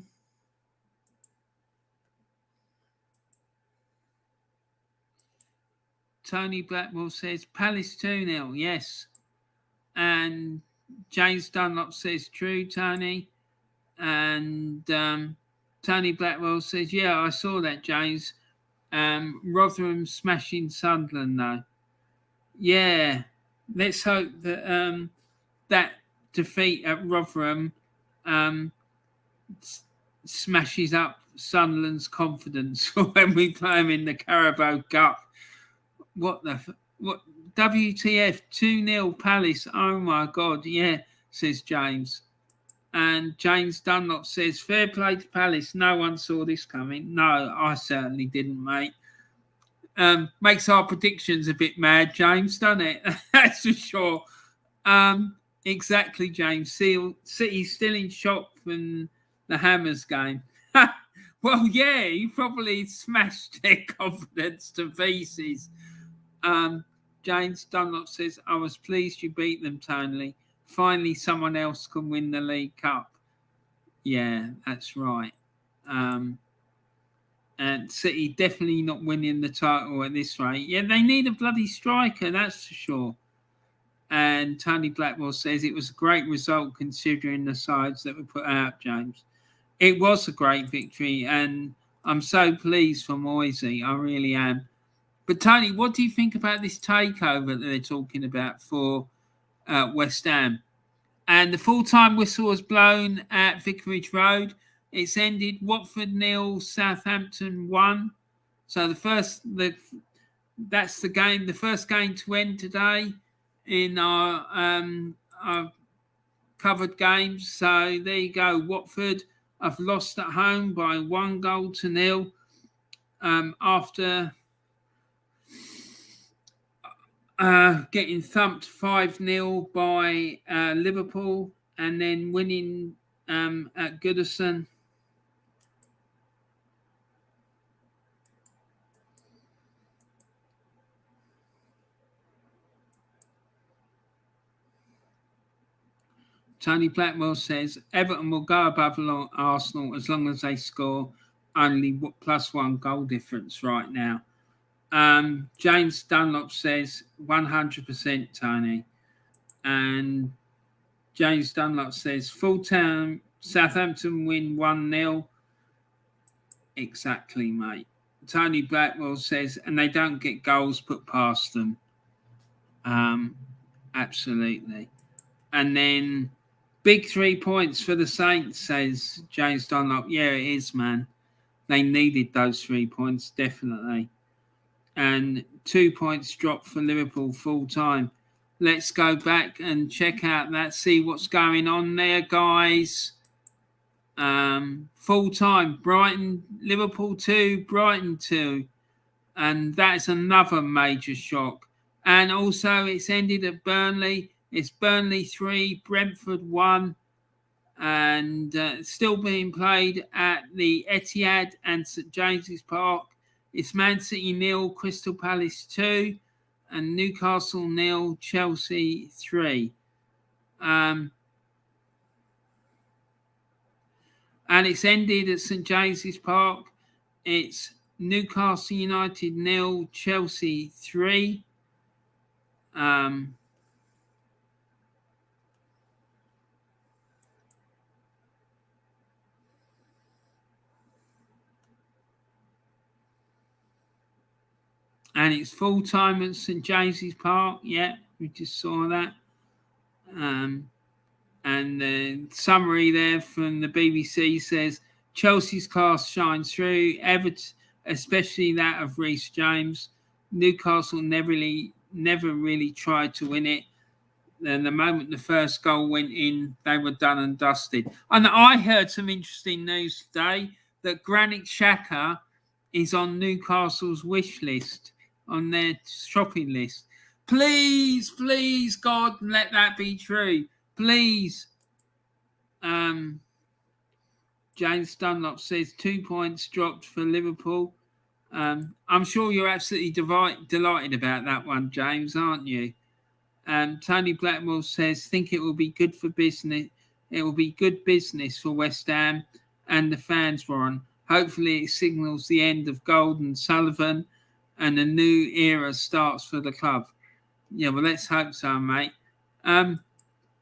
Tony Blackwell says Palace 2-0. Yes. And James Dunlop says true, Tony. And Tony Blackwell says, yeah, I saw that, James. Rotherham smashing Sunderland, though. Yeah. Let's hope that that defeat at Rotherham smashes up Sunderland's confidence when we play them in the Carabao Cup. What WTF 2-0 Palace? Oh my God, yeah, says James. And James Dunlop says, fair play to Palace. No one saw this coming. No, I certainly didn't, mate. Makes our predictions a bit mad, James, doesn't it? That's for sure. Exactly, James. City's still in shock from the Hammers game. Well, yeah, he probably smashed their confidence to pieces. James Dunlop says, I was pleased you beat them, Tony. Finally, someone else can win the League Cup. Yeah, that's right. And City definitely not winning the title at this rate. Yeah, they need a bloody striker, that's for sure. And Tony Blackwell says it was a great result considering the sides that were put out, James. It was a great victory, and I'm so pleased for Moisey. I really am. But Tony, what do you think about this takeover that they're talking about for West Ham? And the full-time whistle was blown at Vicarage Road. It's ended Watford 0, Southampton 1. So that's the game, the first game to end today in our covered games. So there you go. Watford have lost at home by 1-0 after getting thumped 5-0 by Liverpool and then winning at Goodison. Tony Blackwell says Everton will go above Arsenal as long as they score only +1 goal difference right now. James Dunlop says 100%, Tony. And James Dunlop says full-time Southampton win 1-0. Exactly, mate. Tony Blackwell says, and they don't get goals put past them. Absolutely. And then big 3 points for the Saints, says James Dunlop. Yeah, it is, man. They needed those 3 points, definitely. And 2 points dropped for Liverpool full time. Let's go back and check out that, see what's going on there, guys. Full time, Brighton, Liverpool 2, Brighton 2. And that's another major shock. And also it's ended at Burnley. It's Burnley 3, Brentford 1. And still being played at the Etihad and St James's Park. It's Man City 0, Crystal Palace 2, and Newcastle 0, Chelsea 3. And it's ended at St James's Park. It's Newcastle United 0, Chelsea 3. And it's full time at St James's Park. Yeah, we just saw that. And the summary there from the BBC says Chelsea's class shines through, Everton, especially that of Reece James. Newcastle never really tried to win it. Then the moment the first goal went in, they were done and dusted. And I heard some interesting news today that Granit Xhaka is on Newcastle's wish list, on their shopping list. Please, God, let that be true. Please. James Dunlop says 2 points dropped for Liverpool. I'm sure you're absolutely delighted about that one, James, aren't you? Tony Blackwell says, think it will be good for business. It will be good business for West Ham and the fans, Warren. Hopefully it signals the end of Gold and Sullivan and a new era starts for the club. Yeah, well, let's hope so, mate.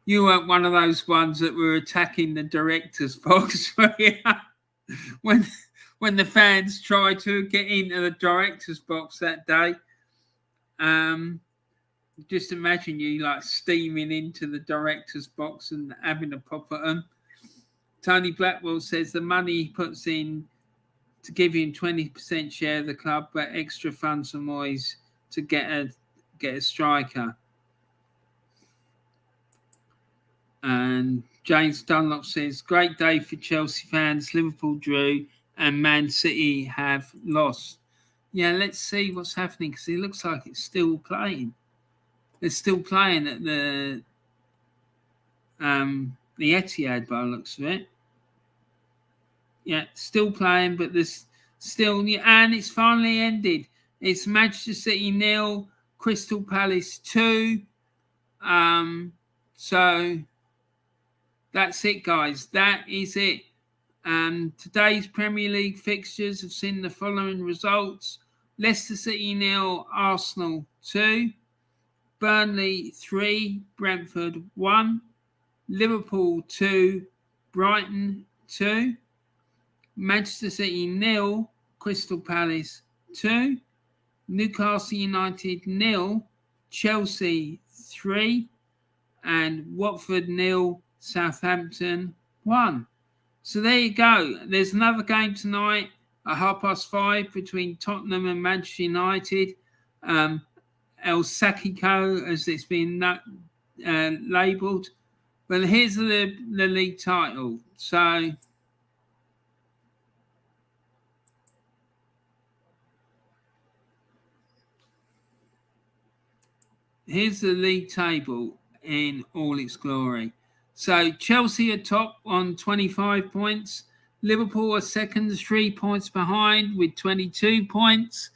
You weren't one of those ones that were attacking the director's box when the fans tried to get into the director's box that day. Just imagine you like steaming into the director's box and having a pop at them. Tony Blackwell says the money he puts in to give him 20% share of the club, but extra funds for Moyes to get a striker. And James Dunlop says, great day for Chelsea fans. Liverpool drew and Man City have lost. Yeah, let's see what's happening because it looks like it's still playing. They're still playing at the Etihad by the looks of it. Yeah, still playing, but there's still... And it's finally ended. It's Manchester City 0, Crystal Palace 2. So... that's it, guys. That is it. Today's Premier League fixtures have seen the following results: Leicester City 0, Arsenal 2, Burnley 3, Brentford 1, Liverpool 2, Brighton 2, Manchester City 0, Crystal Palace 2, Newcastle United 0, Chelsea 3, and Watford 0, Southampton 1. So there you go. There's another game tonight at 5:30 between Tottenham and Manchester United. El Sakiko, as it's been labelled. But here's the league title. So here's the league table in all its glory. So Chelsea are top on 25 points. Liverpool are second, 3 points behind with 22 points.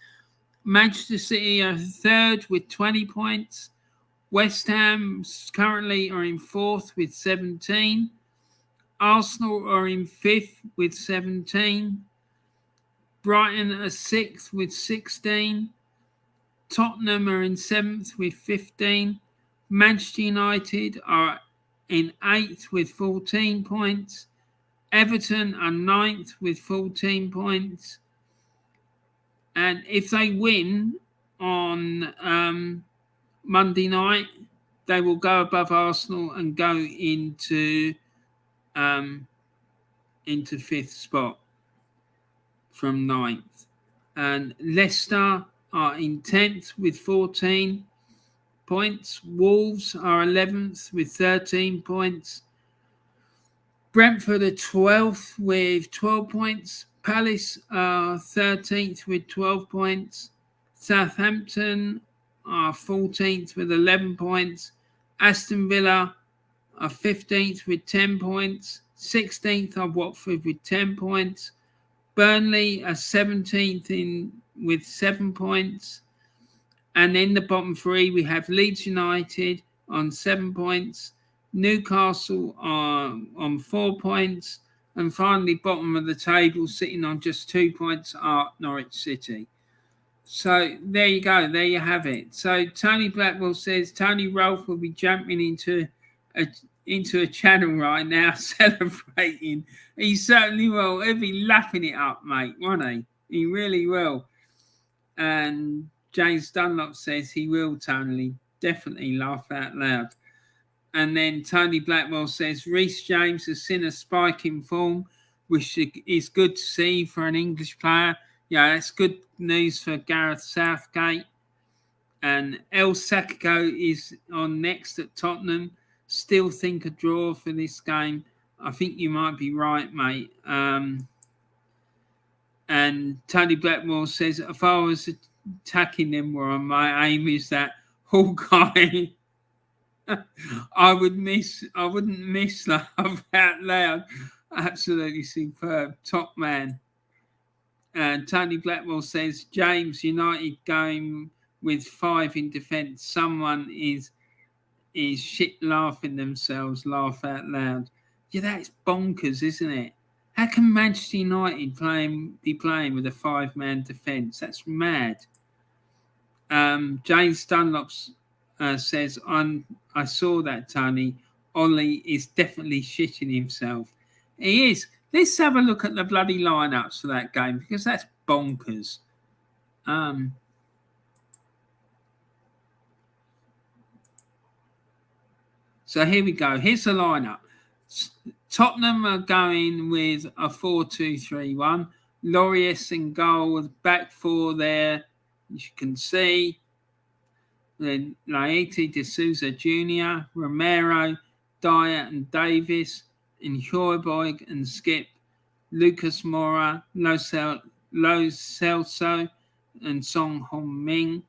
Manchester City are third with 20 points. West Ham currently are in fourth with 17. Arsenal are in fifth with 17. Brighton are sixth with 16. Tottenham are in seventh with 15. Manchester United are in eighth with 14 points. Everton are ninth with 14 points. And if they win on Monday night, they will go above Arsenal and go into fifth spot from ninth. And Leicester are in 10th with 14 points. Wolves are 11th with 13 points. Brentford are 12th with 12 points. Palace are 13th with 12 points. Southampton are 14th with 11 points. Aston Villa are 15th with 10 points. 16th are Watford with 10 points. Burnley are 17th with 7 points. And in the bottom three, we have Leeds United on 7 points. Newcastle are on 4 points. And finally, bottom of the table, sitting on just 2 points, are Norwich City. So there you go. There you have it. So Tony Blackwell says Tony Rolfe will be jumping into a channel right now, celebrating. He certainly will. He'll be lapping it up, mate, won't he? He really will. And James Dunlop says he will, Tony. Definitely laugh out loud. And then Tony Blackwell says Reece James has seen a spike in form, which is good to see for an English player. Yeah, that's good news for Gareth Southgate. And El Sakiko is on next at Tottenham. Still think a draw for this game. I think you might be right, mate. And Tony Blackwell says, if I was attacking them where my aim is that Hawkeye, I wouldn't miss laugh out loud. Absolutely superb. Top man. And Tony Blackwell says, James, United going with 5 in defence. Someone is shit laughing themselves, laugh out loud. Yeah, that's bonkers, isn't it? How can Manchester United be playing with a 5-man defence? That's mad. James Dunlop says, I saw that, Tony. Ollie is definitely shitting himself. He is. Let's have a look at the bloody lineups for that game, because that's bonkers. So here we go. Here's the lineup. Tottenham are going with a 4-2-3-1. Lloris in goal with back four there, as you can see. Then Laeti de Souza Jr., Romero, Dyer and Davis, and Højbjerg and Skip, Lucas Moura, Lo Celso, and Song Hong-min,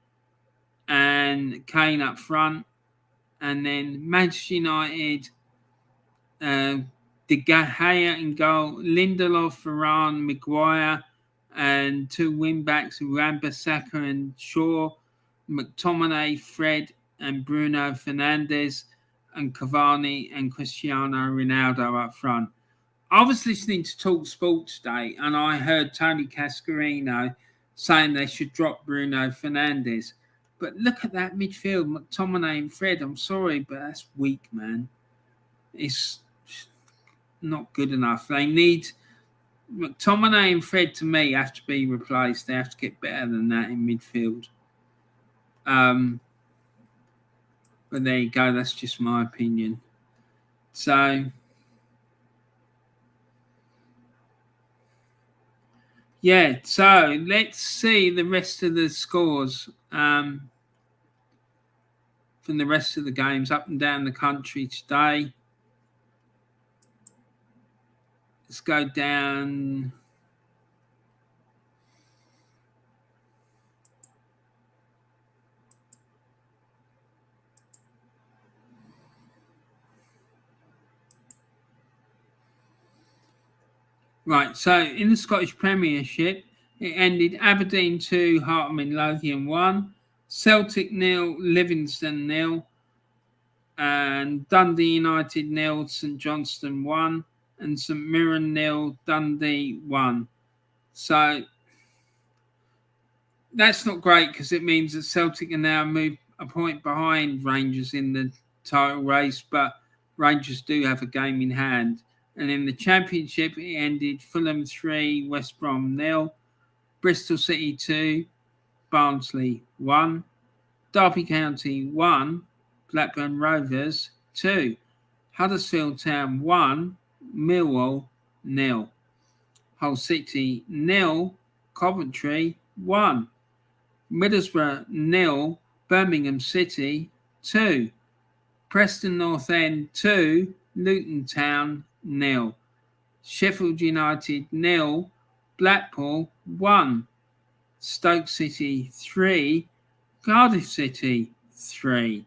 and Kane up front. And then Manchester United, De Gea in goal, Lindelof, Varane, Maguire, and 2 wing-backs, Wan-Bissaka and Shaw, McTominay, Fred, and Bruno Fernandes, and Cavani and Cristiano Ronaldo up front. I was listening to Talk Sport today, and I heard Tony Cascarino saying they should drop Bruno Fernandes. But look at that midfield, McTominay and Fred. I'm sorry, but that's weak, man. It's not good enough. They need McTominay and Fred, to me, have to be replaced. They have to get better than that in midfield. But there you go. That's just my opinion. So, yeah. So let's see the rest of the scores from the rest of the games up and down the country today. Let's go down. Right, so in the Scottish Premiership, it ended Aberdeen 2, Heart of Midlothian 1, Celtic 0, Livingston 0, and Dundee United 0, St Johnstone 1, and St Mirren 0, Dundee 1. So that's not great because it means that Celtic are now moved a point behind Rangers in the title race, but Rangers do have a game in hand. And in the Championship, it ended Fulham 3, West Brom 0, Bristol City 2, Barnsley 1, Derby County 1, Blackburn Rovers 2, Huddersfield Town 1, Millwall 0, Hull City 0, Coventry 1, Middlesbrough 0, Birmingham City 2, Preston North End 2, Luton Town 0, Sheffield United 0, Blackpool 1, Stoke City 3, Cardiff City 3,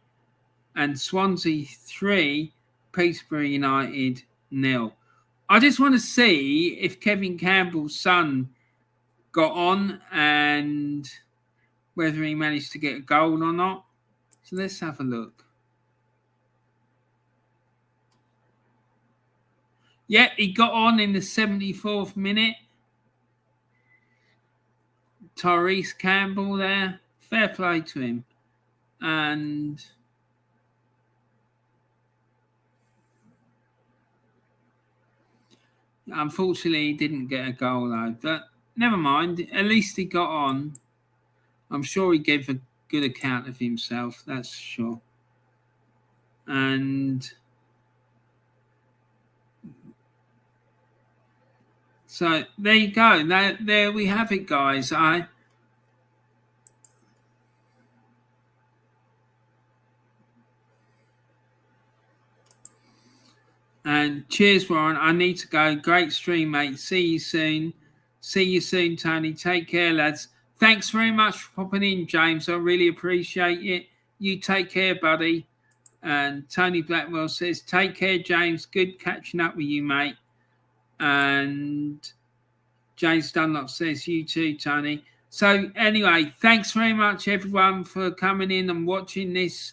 and Swansea 3, Peterborough United 0. I just want to see if Kevin Campbell's son got on and whether he managed to get a goal or not. So let's have a look. Yeah, he got on in the 74th minute. Tyrese Campbell there. Fair play to him. And unfortunately, he didn't get a goal though. But never mind. At least he got on. I'm sure he gave a good account of himself. That's sure. And so there you go. There we have it, guys. And cheers, Warren. I need to go. Great stream, mate. See you soon. See you soon, Tony. Take care, lads. Thanks very much for popping in, James. I really appreciate it. You take care, buddy. And Tony Blackwell says, take care, James. Good catching up with you, mate. And James Dunlop says, you too, Tony. So anyway, thanks very much, everyone, for coming in and watching this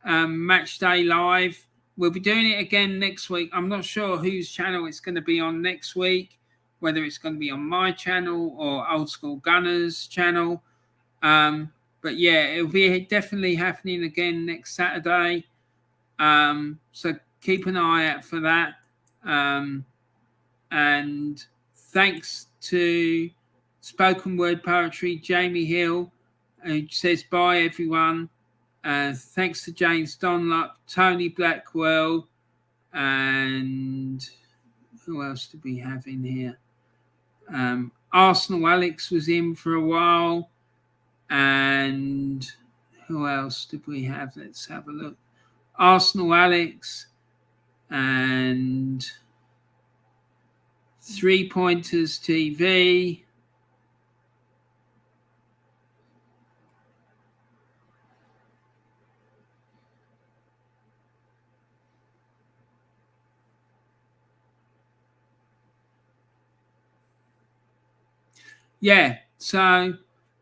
match day live. We'll be doing it again next week. I'm not sure whose channel it's going to be on next week, whether it's going to be on my channel or Old School Gunners channel. But yeah, it'll be definitely happening again next Saturday. So keep an eye out for that. And thanks to Spoken Word Poetry, Jamie Hill, who says bye, everyone. Thanks to James Dunlop, Tony Blackwell, and who else did we have in here? Arsenal Alex was in for a while. And who else did we have? Let's have a look. Arsenal Alex and 3 Pointers TV. Yeah, so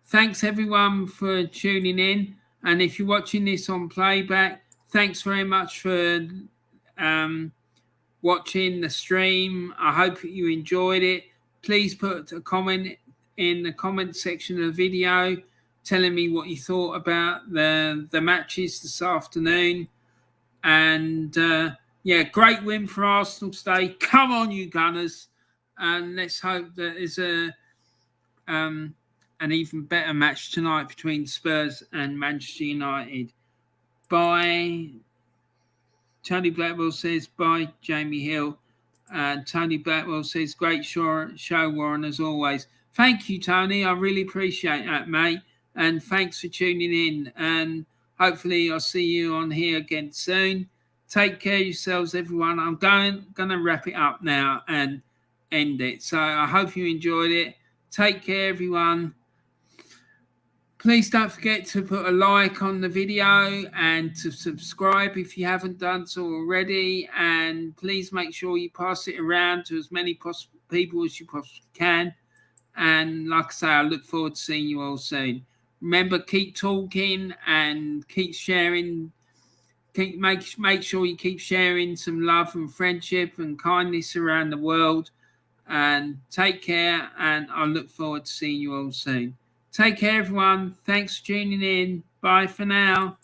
thanks everyone for tuning in. And if you're watching this on playback, thanks very much for watching the stream. I hope you enjoyed it. Please put a comment in the comment section of the video telling me what you thought about the matches this afternoon. And yeah, great win for Arsenal today. Come on, you Gunners. And let's hope that there's an even better match tonight between Spurs and Manchester United. Bye. Tony Blackwell says, bye, Jamie Hill. And Tony Blackwell says, great show, Warren, as always. Thank you, Tony. I really appreciate that, mate. And thanks for tuning in. And hopefully I'll see you on here again soon. Take care of yourselves, everyone. I'm going to wrap it up now and end it. So I hope you enjoyed it. Take care, everyone. Please don't forget to put a like on the video and to subscribe if you haven't done so already. And please make sure you pass it around to as many people as you possibly can. And like I say, I look forward to seeing you all soon. Remember, keep talking and keep sharing. Make sure you keep sharing some love and friendship and kindness around the world. And take care. And I look forward to seeing you all soon. Take care, everyone. Thanks for tuning in. Bye for now.